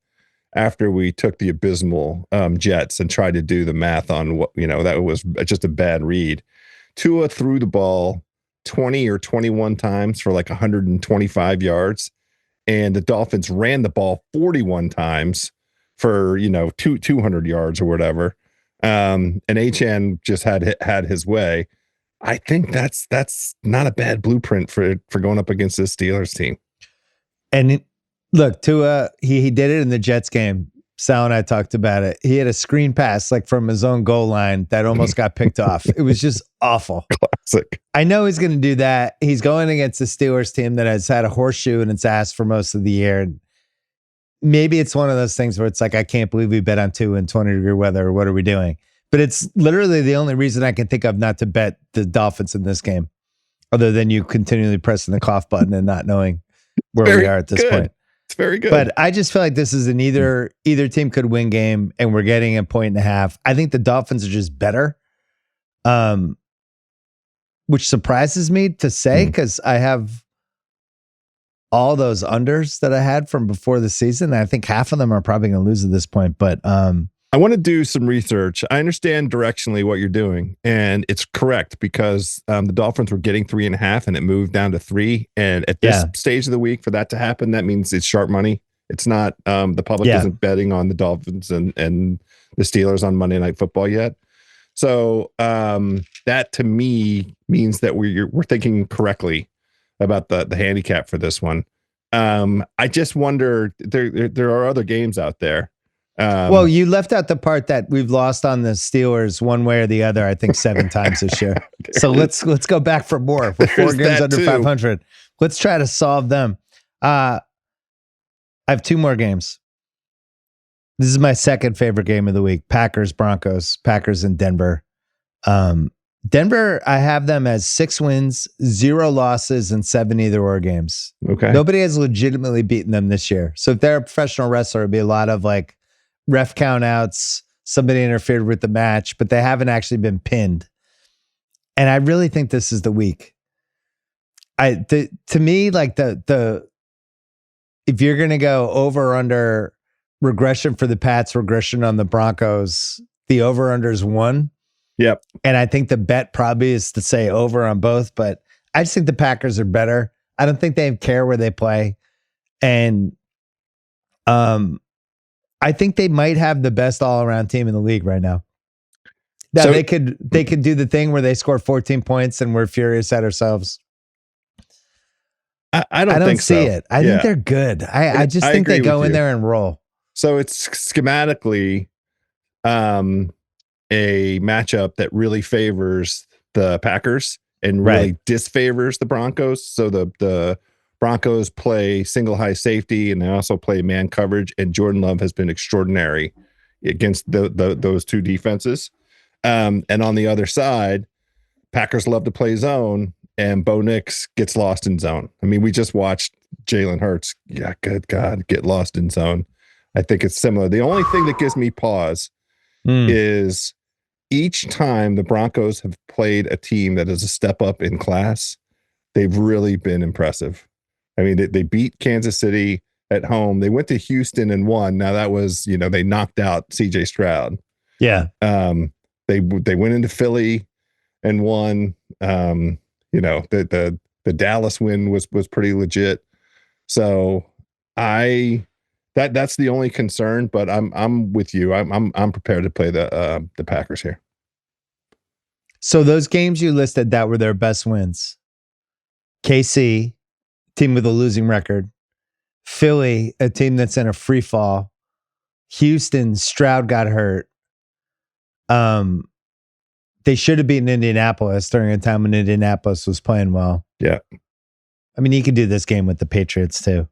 after we took the abysmal Jets and tried to do the math on what, that was just a bad read. Tua threw the ball 20 or 21 times for like 125 yards. And the Dolphins ran the ball 41 times for, 200 yards or whatever. And HN just had his way. I think that's not a bad blueprint for going up against this Steelers team. And look, Tua, he did it in the Jets game. Sal and I talked about it. He had a screen pass like from his own goal line that almost got picked off. It was just awful. Classic. I know he's going to do that. He's going against the Steelers team that has had a horseshoe in its ass for most of the year. Maybe it's one of those things where it's like, I can't believe we bet on Tua in 20-degree weather. What are we doing? But it's literally the only reason I can think of not to bet the Dolphins in this game, other than you continually pressing the cough button and not knowing where we are at this point. It's very good. But I just feel like this is an either team could win game, and we're getting a 1.5. I think the Dolphins are just better, which surprises me to say because I have all those unders that I had from before the season. I think half of them are probably going to lose at this point. But I want to do some research. I understand directionally what you're doing, and it's correct because the Dolphins were getting 3.5 and it moved down to 3. And at this stage of the week, for that to happen, that means it's sharp money. It's not the public isn't betting on the Dolphins and the Steelers on Monday Night Football yet. So that to me means that we're thinking correctly about the handicap for this one. I just wonder, there are other games out there. Well, you left out the part that we've lost on the Steelers one way or the other, I think 7 times this year. So let's go back for more. We're 4 games under 500. Let's try to solve them. I have 2 more games. This is my second favorite game of the week. Packers, Broncos, Packers in Denver. Denver, I have them as 6 wins, 0 losses, and 7 either-or games. Okay. Nobody has legitimately beaten them this year. So if they're a professional wrestler, it'd be a lot of like ref count outs, somebody interfered with the match, but they haven't actually been pinned. And I really think this is the week. To me, like the if you're going to go over or under regression for the Pats, regression on the Broncos, the over under is 1. Yep. And I think the bet probably is to say over on both, but I just think the Packers are better. I don't think they care where they play. And I think they might have the best all-around team in the league right now. Now so, they could do the thing where they score 14 points and we're furious at ourselves. I don't think see it. I think they're good. I just think they go in there and roll. So it's schematically a matchup that really favors the Packers and really disfavors the Broncos. So the Broncos play single high safety and they also play man coverage, and Jordan Love has been extraordinary against those 2 defenses. And on the other side, Packers love to play zone, and Bo Nix gets lost in zone. I mean, we just watched Jalen Hurts, good God, get lost in zone. I think it's similar. The only thing that gives me pause is each time the Broncos have played a team that is a step up in class, they've really been impressive. I mean, they beat Kansas City at home. They went to Houston and won. Now that was, they knocked out CJ Stroud. Yeah. They went into Philly and won. The Dallas win was pretty legit. So that's the only concern, but I'm with you. I'm prepared to play the Packers here. So those games you listed that were their best wins. KC, team with a losing record. Philly, a team that's in a free fall. Houston, Stroud got hurt. They should have beaten Indianapolis during a time when Indianapolis was playing well. Yeah. I mean, you could do this game with the Patriots too.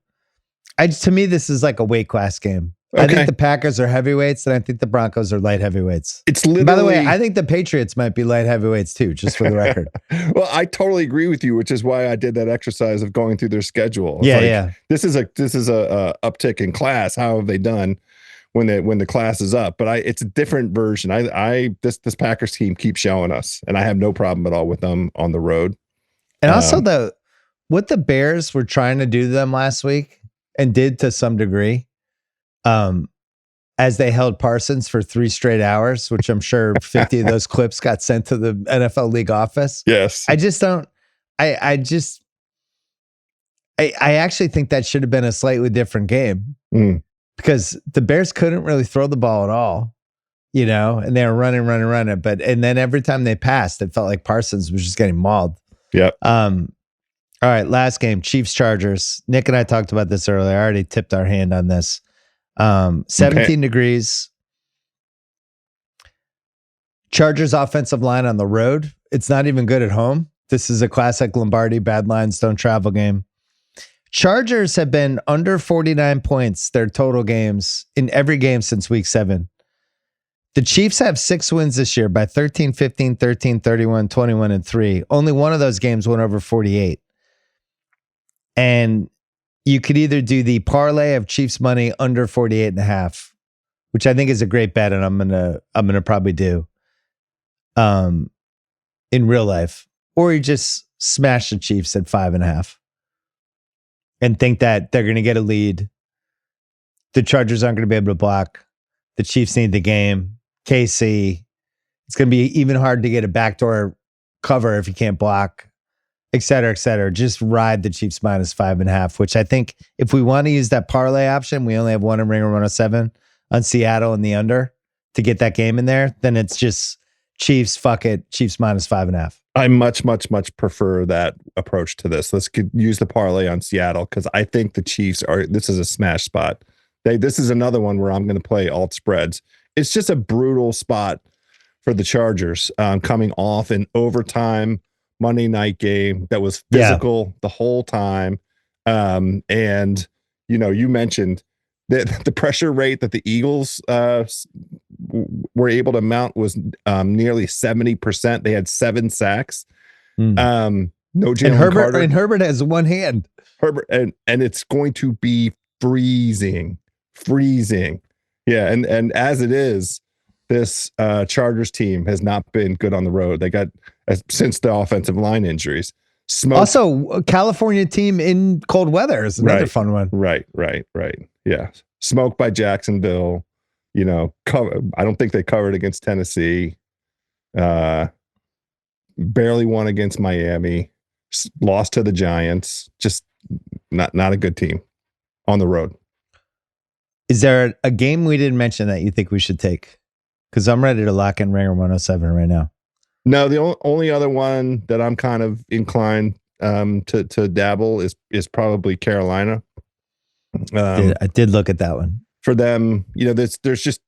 To me, this is like a weight class game. Okay. I think the Packers are heavyweights, and I think the Broncos are light heavyweights. It's literally. By the way, I think the Patriots might be light heavyweights too, just for the record. Well, I totally agree with you, which is why I did that exercise of going through their schedule. Yeah. This is a uptick in class. How have they done when the class is up? But it's a different version. This Packers team keeps showing us, and I have no problem at all with them on the road. And also what the Bears were trying to do to them last week and did to some degree. As they held Parsons for 3 straight hours, which I'm sure 50 of those clips got sent to the NFL league office. Yes. I actually think that should have been a slightly different game because the Bears couldn't really throw the ball at all, and they were running. And then every time they passed, it felt like Parsons was just getting mauled. Yep. All right. Last game, Chiefs Chargers. Nick and I talked about this earlier. I already tipped our hand on this. 17 degrees. Chargers offensive line on the road. It's not even good at home. This is a classic Lombardi bad lines don't travel game. Chargers have been under 49 points their total games in every game since week 7. The Chiefs have 6 wins this year by 13, 15, 13, 31, 21, and 3. Only one of those games went over 48. And you could either do the parlay of Chiefs money under 48.5, which I think is a great bet, and I'm gonna probably do in real life, or you just smash the Chiefs at 5.5 and think that they're gonna get a lead. The Chargers aren't gonna be able to block. The Chiefs need the game. KC, it's gonna be even hard to get a backdoor cover if you can't block. Et cetera, et cetera. Just ride the Chiefs minus 5.5, which I think if we want to use that parlay option, we only have one in Ringer 107 on Seattle and the under to get that game in there. Then it's just Chiefs, fuck it, Chiefs minus 5.5. I much, much, much prefer that approach to this. Let's use the parlay on Seattle because I think the Chiefs this is a smash spot. This is another one where I'm going to play alt spreads. It's just a brutal spot for the Chargers coming off an overtime Monday night game that was physical the whole time. And you mentioned that the pressure rate that the Eagles were able to mount was nearly 70%. They had 7 sacks. No Jalen Carter. And Herbert has one hand. Herbert and it's going to be freezing. Yeah, and as it is, this Chargers team has not been good on the road. They got since the offensive line injuries. Also, a California team in cold weather is another fun one. Right. Yeah, smoked by Jacksonville. I don't think they covered against Tennessee. Barely won against Miami. Lost to the Giants. Just not a good team on the road. Is there a game we didn't mention that you think we should take? Because I'm ready to lock in Ringer 107 right now. No, the only other one that I'm kind of inclined to dabble is probably Carolina. I did look at that one. For them, there's just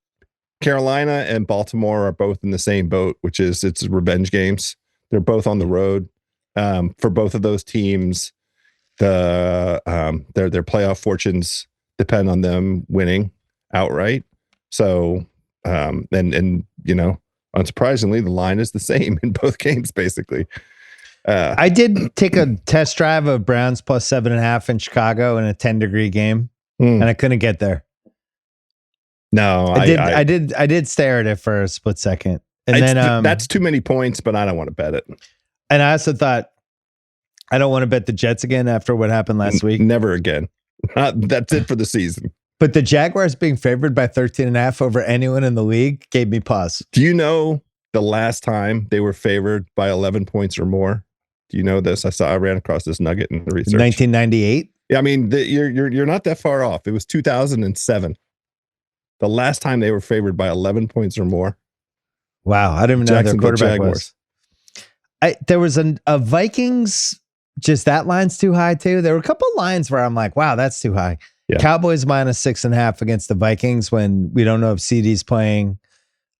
Carolina and Baltimore are both in the same boat, which is it's revenge games. They're both on the road. For both of those teams, their playoff fortunes depend on them winning outright. So, unsurprisingly, the line is the same in both games, basically. I did take a test drive of Browns plus 7.5 in Chicago in a 10-degree game, and I couldn't get there. No, I did stare at it for a split second, and then that's too many points, but I don't want to bet it. And I also thought I don't want to bet the Jets again after what happened last week. Never again. That's it for the season. But the Jaguars being favored by 13.5 over anyone in the league gave me pause. Do you know the last time they were favored by 11 points or more? Do you know this? I ran across this nugget in the research. 1998? Yeah, I mean, you're not that far off. It was 2007. The last time they were favored by 11 points or more. Wow, I didn't even know their quarterback was. There was a Vikings, just that line's too high too. There were a couple lines where I'm like, wow, that's too high. Yeah. Cowboys minus 6.5 against the Vikings when we don't know if CD's playing.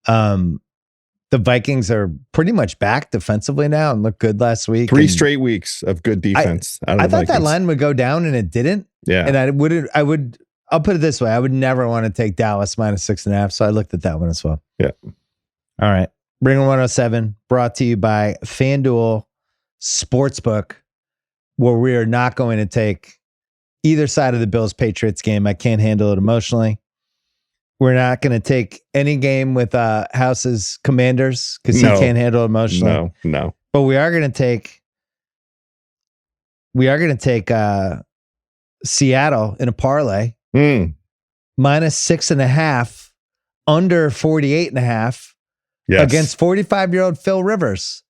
The Vikings are pretty much back defensively now and looked good last week. 3 straight weeks of good defense. I thought that line would go down and it didn't. Yeah. And I'll put it this way. I would never want to take Dallas minus 6.5. So I looked at that one as well. Yeah. All right. Ringer 107 brought to you by FanDuel Sportsbook, where we are not going to take either side of the Bills-Patriots game. I can't handle it emotionally. We're not going to take any game with House's Commanders because he can't handle it emotionally. No. But we are going to take Seattle in a parlay. Minus 6.5, under 48.5 against 45-year-old Phil Rivers.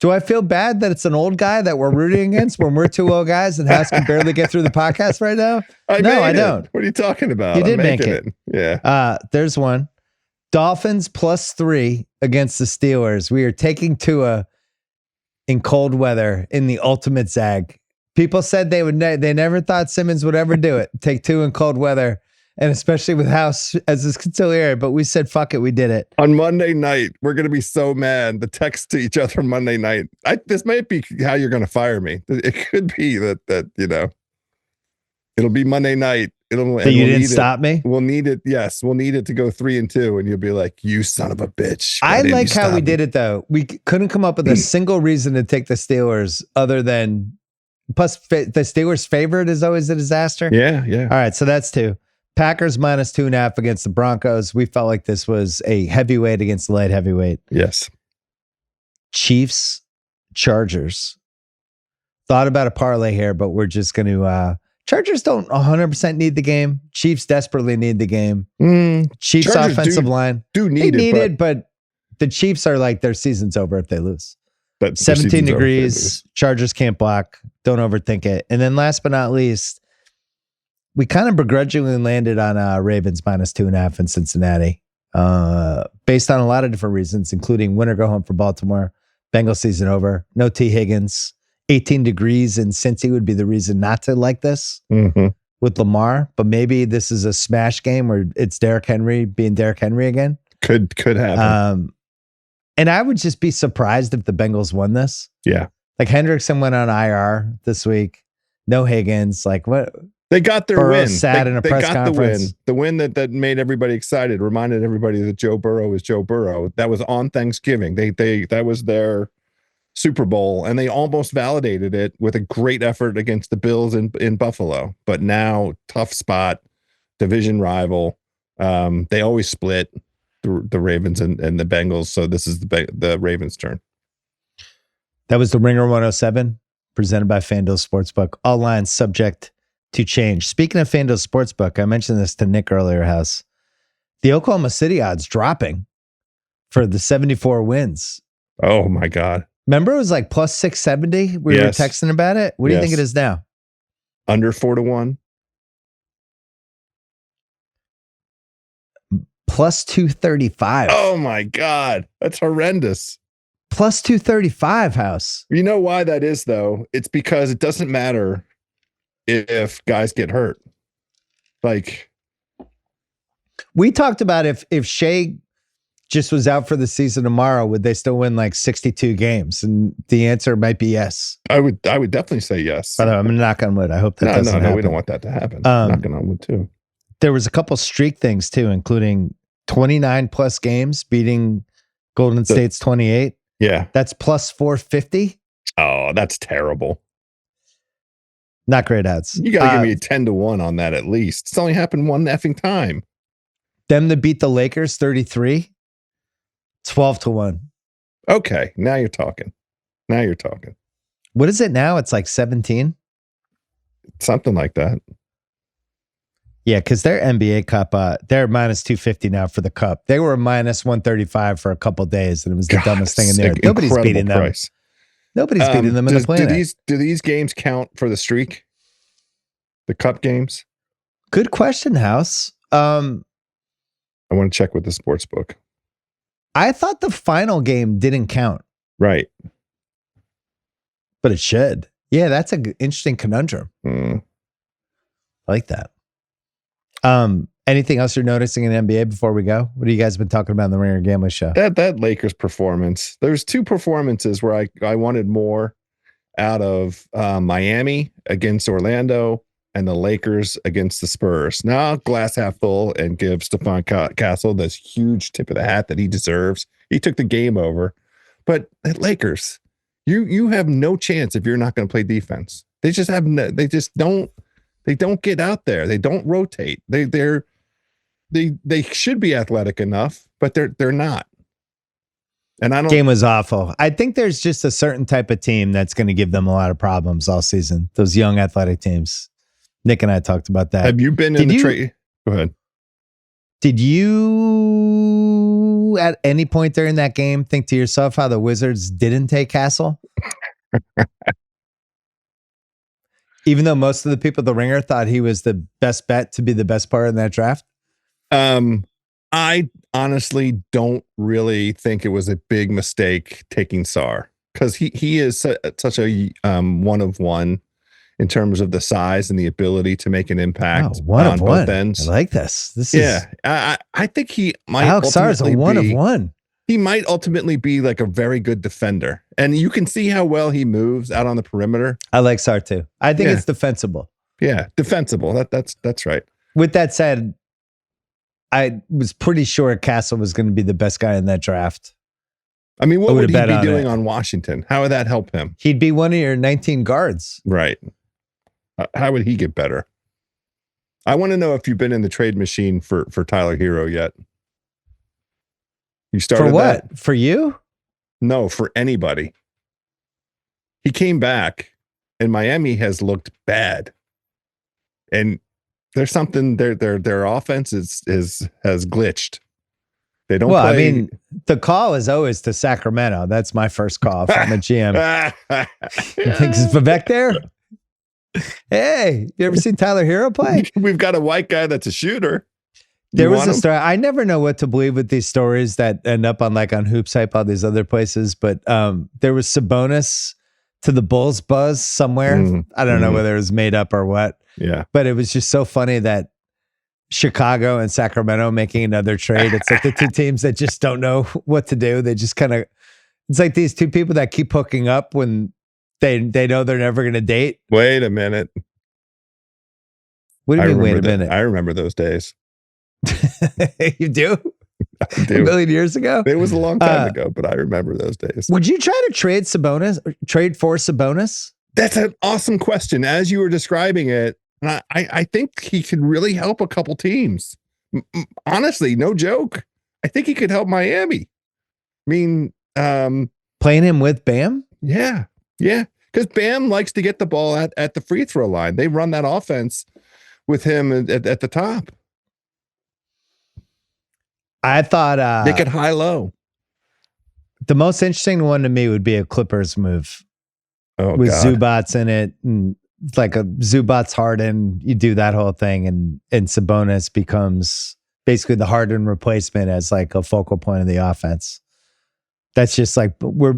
Do I feel bad that it's an old guy that we're rooting against when we're 2 old guys and House can barely get through the podcast right now? I don't. What are you talking about? You did make it. Yeah. There's one. Dolphins plus 3 against the Steelers. We are taking Tua in cold weather in the ultimate zag. People said they never thought Simmons would ever do it. Take 2 in cold weather. And especially with House as his conciliary, but we said, fuck it, we did it. On Monday night, we're going to be so mad. The text to each other on Monday night. This might be how you're going to fire me. It could be that it'll be Monday night. You didn't stop me? We'll need it. Yes, we'll need it to go 3-2. And you'll be like, you son of a bitch. I like how we did it, though. We couldn't come up with a single reason to take the Steelers other than, plus the Steelers favorite is always a disaster. Yeah. All right, so that's 2. Packers minus 2.5 against the Broncos. We felt like this was a heavyweight against the light heavyweight. Yes. Chiefs, Chargers. Thought about a parlay here, but we're just going to... Chargers don't 100% need the game. Chiefs desperately need the game. Chiefs Chargers offensive line. Do need it, but the Chiefs are like their season's over if they lose. 17 degrees. Chargers can't block. Don't overthink it. And then last but not least, we kind of begrudgingly landed on Ravens minus 2.5 in Cincinnati, based on a lot of different reasons, including winner go home for Baltimore, Bengals season over, no T. Higgins, 18 degrees in Cincy would be the reason not to like this with Lamar. But maybe this is a smash game where it's Derrick Henry being Derrick Henry again. Could happen. And I would just be surprised if the Bengals won this. Yeah. Like Hendrickson went on IR this week. No Higgins. Like what? They got their win. Sat in a press conference. The win that made everybody excited, reminded everybody that Joe Burrow is Joe Burrow. That was on Thanksgiving. That was their Super Bowl, and they almost validated it with a great effort against the Bills in Buffalo. But now, tough spot, division rival. They always split the Ravens and the Bengals. So this is the Ravens' turn. That was the Ringer 107 presented by FanDuel Sportsbook. All lines subject to change. Speaking of FanDuel Sportsbook, I mentioned this to Nick earlier, House. The Oklahoma City odds dropping for the 74 wins. Oh my God. Remember it was like plus 670? We were texting about it. What do you think it is now? Under 4-1. Plus 235. Oh my God. That's horrendous. Plus 235, House. You know why that is, though? It's because it doesn't matter if guys get hurt. Like, we talked about if Shea just was out for the season tomorrow, would they still win like 62 games? And the answer might be yes. I would definitely say yes. By the way, I'm gonna knock on wood. I hope that doesn't happen. No, we don't want that to happen. Knocking on wood too. There was a couple streak things too, including 29 plus games beating Golden State's 28. Yeah. That's plus 450. Oh, that's terrible. Not great odds. You got to give me 10-1 on that at least. It's only happened one effing time. Them to beat the Lakers 33, 12-1. Okay, now you're talking. What is it now? It's like 17? Something like that. Yeah, because their NBA Cup, they're minus 250 now for the Cup. They were minus 135 for a couple days, and it was the dumbest thing in there. Nobody's beating them. Nobody's beating them in the planet. Do these games count for the streak? The Cup games? Good question, House. I want to check with the sports book. I thought the final game didn't count. Right. But it should. Yeah, that's an interesting conundrum. I like that. Anything else you're noticing in NBA before we go? What have you guys been talking about in the Ringer Gambling Show? That Lakers performance. There's two performances where I wanted more out of Miami against Orlando and the Lakers against the Spurs. Now, glass half full and give Stephon Castle this huge tip of the hat that he deserves. He took the game over. But at Lakers, you have no chance if you're not going to play defense. They just have they don't get out there. They don't rotate. They should be athletic enough, but they're not. And I don't. Game was awful. I think there's just a certain type of team that's going to give them a lot of problems all season. Those young athletic teams. Nick and I talked about that. Have you been in the trade? Go ahead. Did you at any point during that game think to yourself how the Wizards didn't take Castle? Even though most of the people at the Ringer thought he was the best bet to be the best player in that draft? I honestly don't really think it was a big mistake taking Sarr because he is such a one of one in terms of the size and the ability to make an impact on both ends. I like this. I think he might. Alex Sarr is a one of one. He might ultimately be like a very good defender. And you can see how well he moves out on the perimeter. I like Sarr too. I think it's defensible. Yeah, defensible. That's right. With that said, I was pretty sure Castle was going to be the best guy in that draft. I mean, what would he be doing on Washington? How would that help him? He'd be one of your 19 guards. Right. How would he get better? I want to know if you've been in the trade machine for Tyler Hero yet. You started for what? That? For you? No, for anybody. He came back, and Miami has looked bad. And there's something their offense has glitched. They don't. Well, I mean, the call is always to Sacramento. That's my first call if I'm a GM. You think is Vivek there? Hey, you ever seen Tyler Hero play? We've got a white guy that's a shooter. There was a story. I never know what to believe with these stories that end up on Hoops Hype, all these other places. But there was Sabonis to the Bulls buzz somewhere. I don't know whether it was made up or what. Yeah. But it was just so funny that Chicago and Sacramento making another trade. It's like the two teams that just don't know what to do. They just kind of, it's like these two people that keep hooking up when they know they're never going to date. Wait a minute. What do you mean, wait a minute? I remember those days. You do? I do. A million years ago? It was a long time ago, but I remember those days. Would you try to trade for Sabonis? That's an awesome question. As you were describing it, I think he could really help a couple teams. Honestly, no joke. I think he could help Miami. I mean, playing him with Bam? Yeah. Because Bam likes to get the ball at the free throw line. They run that offense with him at the top. I thought they could high-low. The most interesting one to me would be a Clippers move. With Zubats in it, and like a Zubats Harden, you do that whole thing, and Sabonis becomes basically the Harden replacement as like a focal point of the offense. That's just like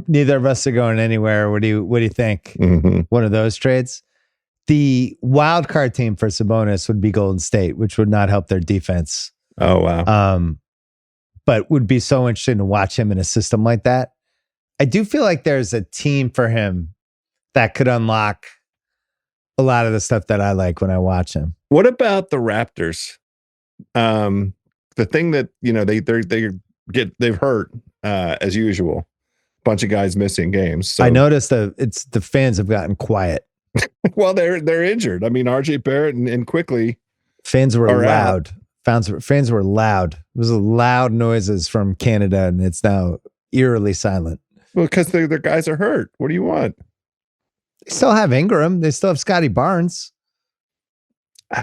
neither of us are going anywhere. What do you think? Mm-hmm. One of those trades. The wild card team for Sabonis would be Golden State, which would not help their defense. Oh wow. But would be so interesting to watch him in a system like that. I do feel like there's a team for him that could unlock a lot of the stuff that I like when I watch him. What about the Raptors? The thing that they've hurt as usual. Bunch of guys missing games. So. I noticed the fans have gotten quiet. Well, they're injured. I mean, RJ Barrett and Quickly. Fans were loud. Fans were loud. It was loud noises from Canada, and it's now eerily silent. Well, because their guys are hurt. What do you want? They still have Ingram. They still have Scotty Barnes.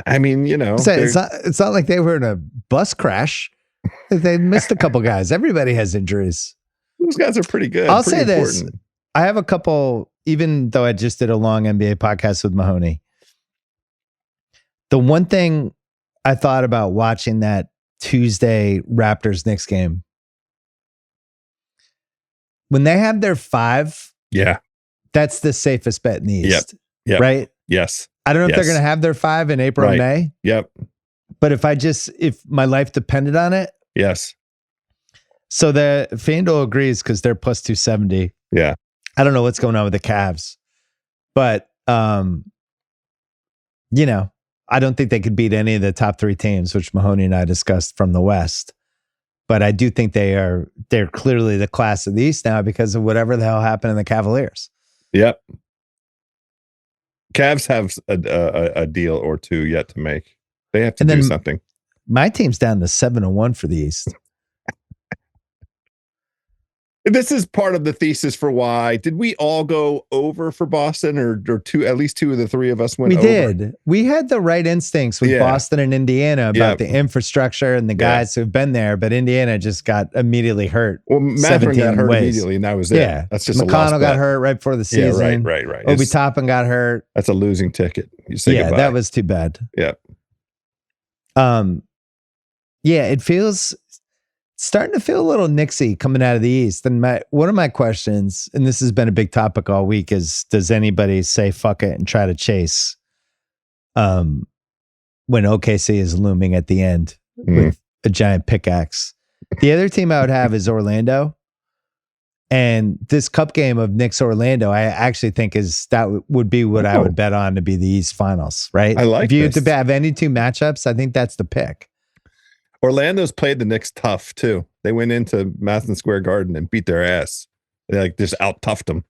I mean, It's not like they were in a bus crash. They missed a couple guys. Everybody has injuries. Those guys are pretty good. I'll pretty say this. important. I have a couple, even though I just did a long NBA podcast with Mahoney. The one thing I thought about watching that Tuesday Raptors-Knicks game, when they have their 5, that's the safest bet in the East. Yep. Right? Yes. I don't know if they're going to have their 5 in April and May. Yep. But if my life depended on it. Yes. So the FanDuel agrees because they're plus 270. Yeah. I don't know what's going on with the Cavs. But, I don't think they could beat any of the top 3 teams, which Mahoney and I discussed from the West. But I do think they're clearly the class of the East now because of whatever the hell happened in the Cavaliers. Yep. Cavs have a deal or two yet to make. They have to do something. My team's down to 7-1 for the East. This is part of the thesis for why. Did we all go over for Boston or at least 2 of the 3 of us went over? We did. We had the right instincts with Boston and Indiana about the infrastructure and the guys who've been there, but Indiana just got immediately hurt. Well, Mathurin got hurt immediately, and that was it. Yeah. That's just McConnell got hurt right before the season. Yeah, right. Obi Toppin got hurt. That's a losing ticket. You say goodbye. That was too bad. Yeah. It's starting to feel a little Knicksy coming out of the East. And one of my questions, and this has been a big topic all week, is does anybody say fuck it and try to chase when OKC is looming at the end with a giant pickaxe? The other team I would have is Orlando. And this cup game of Knicks Orlando, I actually think would be what I would bet on to be the East Finals, right? I like if you this. had to have any 2 matchups, I think that's the pick. Orlando's played the Knicks tough too. They went into Madison Square Garden and beat their ass. They just out-toughed them.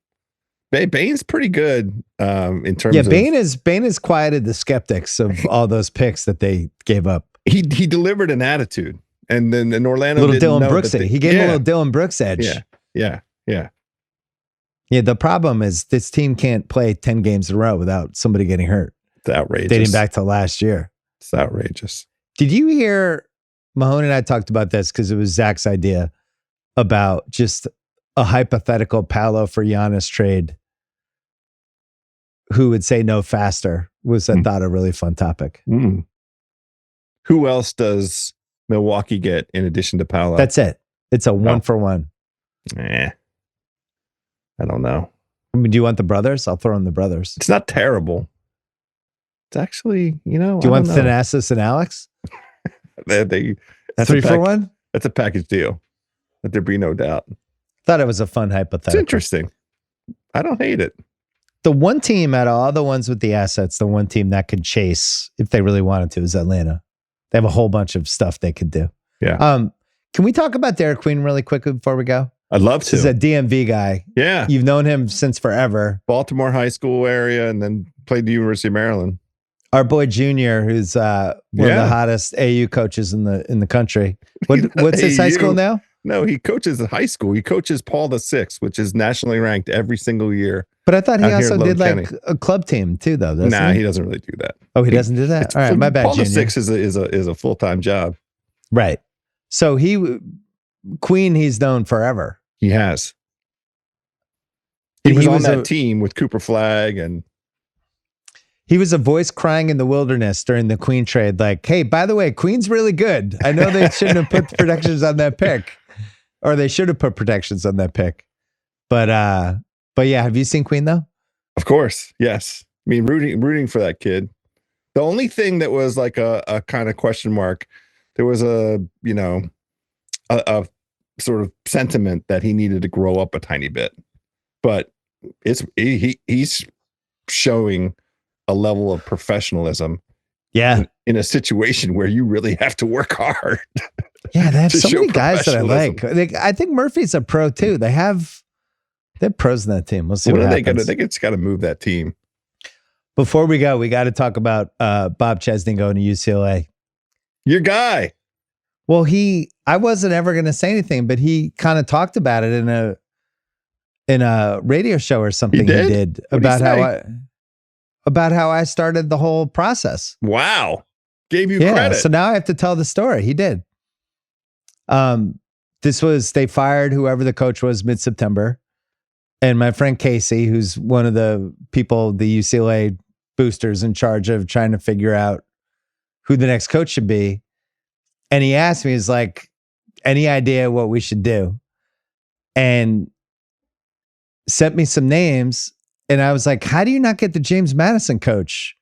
Bane's pretty good in terms of... Bane has quieted the skeptics of all those picks that they gave up. He delivered an attitude. And then in Orlando... Little Dylan Brooks. He gave him a little Dylan Brooks edge. Yeah. Yeah, the problem is this team can't play 10 games in a row without somebody getting hurt. It's outrageous. Dating back to last year. It's outrageous. Did you hear... Mahoney and I talked about this because it was Zach's idea about just a hypothetical Paolo for Giannis trade. Who would say no faster was, I thought, a really fun topic. Who else does Milwaukee get in addition to Paolo? That's it. It's a 1-for-1. I don't know. I mean, do you want the brothers? I'll throw in the brothers. It's not terrible. It's actually, do you want Thanasis and Alex? That's 3-for-1? That's a package deal. Let there be no doubt. Thought it was a fun hypothetical. It's interesting. I don't hate it. The one team out of all the ones with the assets, the one team that could chase if they really wanted to is Atlanta. They have a whole bunch of stuff they could do. Yeah. Can we talk about Derek Queen really quickly before we go? I'd love to. He's a DMV guy. Yeah. You've known him since forever. Baltimore high school area and then played the University of Maryland. Our boy Junior, who's one of the hottest AU coaches in the country. What's his high school now? No, he coaches a high school. He coaches Paul VI, which is nationally ranked every single year. But I thought he also did like a club team too, though. He doesn't really do that. Oh, he doesn't do that. All right, my bad. Paul Junior. VI is a full-time job. Right. So Queen, he's known forever. He has. He was on that team with Cooper Flagg and. He was a voice crying in the wilderness during the Queen trade. Like, hey, by the way, Queen's really good. I know they shouldn't have put protections on that pick, or they should have put protections on that pick. But yeah, have you seen Queen though? Of course, yes. I mean, rooting for that kid. The only thing that was like a kind of question mark, there was a sort of sentiment that he needed to grow up a tiny bit, but he's showing a level of professionalism in a situation where you really have to work hard. Yeah, they have so many guys that I like. I think Murphy's a pro too. They have pros in that team. We'll see what happens. They just got to move that team. Before we go, we got to talk about Bob Chesney going to UCLA. Your guy. Well, I wasn't ever going to say anything, but he kind of talked about it in a radio show or something. He did about how I started the whole process. Wow. Gave you credit. So now I have to tell the story. He did. They fired whoever the coach was mid-September. And my friend Casey, who's one of the people, the UCLA boosters in charge of trying to figure out who the next coach should be. And he asked me, he's like, any idea what we should do? And sent me some names. And I was like, how do you not get the James Madison coach?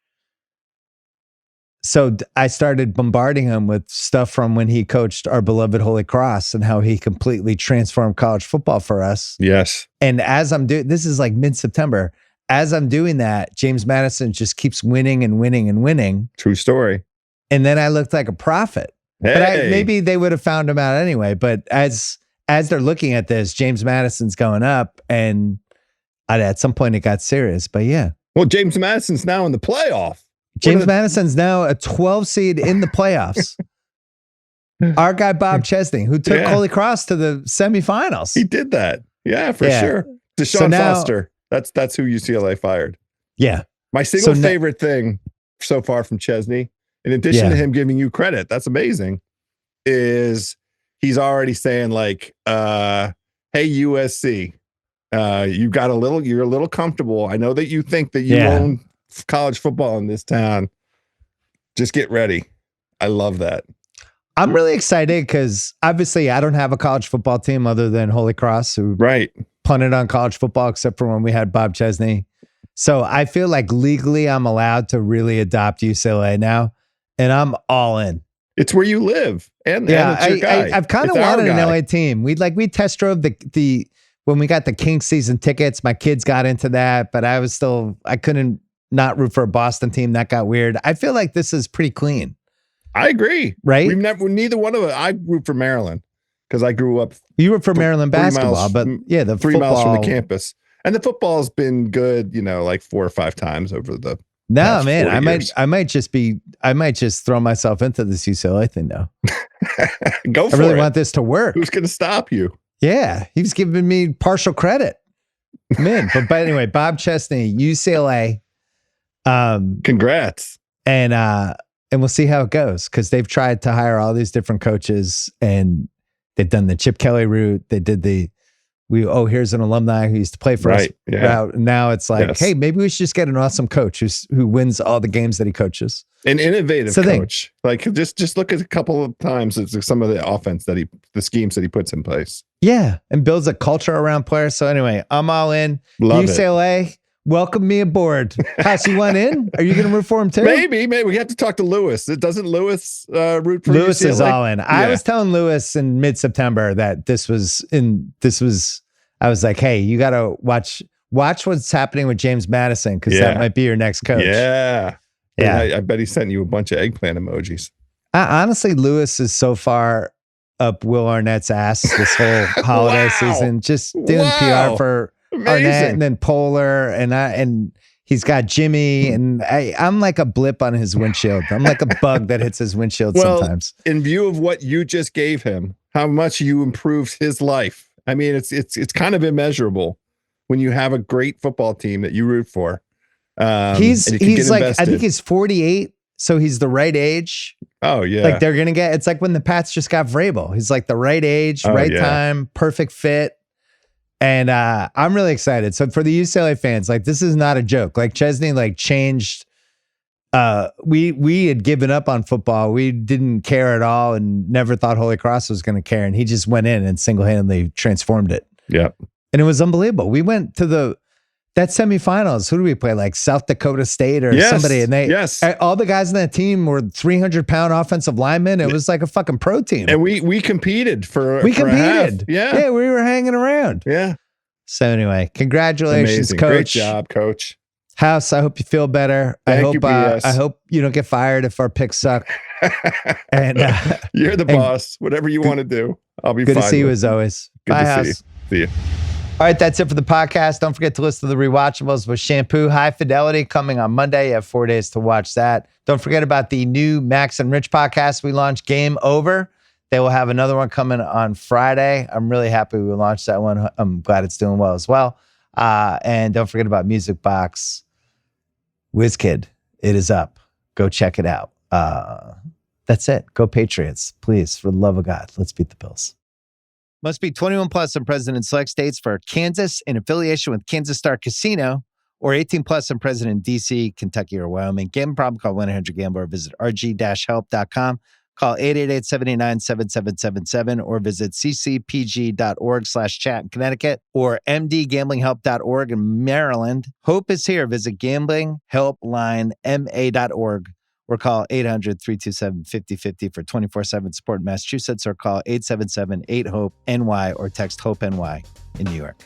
So I started bombarding him with stuff from when he coached our beloved Holy Cross and how he completely transformed college football for us. Yes. And as I'm doing, this is like mid-September, as I'm doing that, James Madison just keeps winning and winning and winning. True story. And then I looked like a prophet. Hey. But maybe they would have found him out anyway. But as they're looking at this, James Madison's going up, and at some point it got serious. But yeah. Well, James Madison's now in the playoff. James Madison's now a 12 seed in the playoffs. Our guy Bob Chesney, who took Holy Cross to the semifinals. He did that. Yeah, for sure. Deshaun Foster. That's who UCLA fired. Yeah. My single favorite thing so far from Chesney, in addition to him giving you credit, that's amazing, is he's already saying like, hey, USC, you're a little comfortable. I know that you think that you own college football in this town. Just get ready. I love that. I'm really excited because obviously I don't have a college football team other than Holy Cross, who punted on college football except for when we had Bob Chesney. So I feel like legally I'm allowed to really adopt UCLA now, and I'm all in. It's where you live, and it's your guy. I've kind of wanted an LA team. We test drove the when we got the Kings season tickets. My kids got into that, but I couldn't not root for a Boston team. That got weird. I feel like this is pretty clean. I agree. Right? Neither one of us. I root for Maryland because I grew up. You root for Maryland basketball, but the 3 miles from the campus, and the football's been good. Like 4 or 5 times over the. No, man, I might just throw myself into this UCLA thing now. Go for it. I really want this to work. Who's going to stop you? Yeah, he was giving me partial credit. Man, but anyway, Bob Chesney, UCLA. Congrats. And we'll see how it goes, because they've tried to hire all these different coaches, and they've done the Chip Kelly route. They did here's an alumni who used to play for us route. And now it's like, hey, maybe we should just get an awesome coach who wins all the games that he coaches. An innovative coach. Like just look at a couple of times some of the offense the schemes that he puts in place. Yeah. And builds a culture around players. So anyway, I'm all in. Love UCLA. It. Welcome me aboard. House, you want in? Are you going to root for him too? Maybe we have to talk to Lewis. Doesn't Lewis root for Lewis? UCLA? Is all in. Yeah. I was telling Lewis in mid-September that I was like, hey, you got to watch what's happening with James Madison, because that might be your next coach. Yeah. I bet he sent you a bunch of eggplant emojis. Honestly, Lewis is so far up Will Arnett's ass this whole holiday season, just doing PR for Arnett, and then Polar, and he's got Jimmy, and I'm like a blip on his windshield. I'm like a bug that hits his windshield sometimes. In view of what you just gave him, how much you improved his life. I mean, it's kind of immeasurable when you have a great football team that you root for. He's like, I think he's 48, so he's the right age. Oh yeah, like they're gonna get. It's like when the Pats just got Vrabel. He's like the right age, time, perfect fit. And I'm really excited. So for the UCLA fans, like, this is not a joke. Like, Chesney changed. We had given up on football. We didn't care at all, and never thought Holy Cross was going to care. And he just went in and single-handedly transformed it. Yeah. And it was unbelievable. We went to that semifinals. Who do we play? Like South Dakota State or somebody. And all the guys on that team were 300-pound offensive linemen. It was like a fucking pro team. And we competed for competed. A half. Yeah, we were hanging around. Yeah. So anyway, congratulations, amazing. Coach. Great job, Coach. House, I hope you feel better. I hope you don't get fired if our picks suck. And you're the boss. Whatever you want to do, I'll be good fine. Good to see you as always. Good Bye, to House. See you. All right, that's it for the podcast. Don't forget to listen to the Rewatchables with Shampoo. High Fidelity coming on Monday. You have 4 days to watch that. Don't forget about the new Max and Rich podcast we launched, Game Over. They will have another one coming on Friday. I'm really happy we launched that one. I'm glad it's doing well as well. And don't forget about Music Box. WizKid, it is up. Go check it out. That's it. Go Patriots. Please, for the love of God, let's beat the Bills. Must be 21 plus and present in select states for Kansas in affiliation with Kansas Star Casino, or 18 plus and present in D.C., Kentucky, or Wyoming. Gambling problem? Call 1-800-GAMBLER or visit rg-help.com. Call 888-789-7777 or visit ccpg.org/chat in Connecticut or mdgamblinghelp.org in Maryland. Hope is here. Visit gamblinghelplinema.org or call 800-327-5050 for 24/7 support in Massachusetts, or call 877-8-HOPE-NY or text HOPE-NY in New York.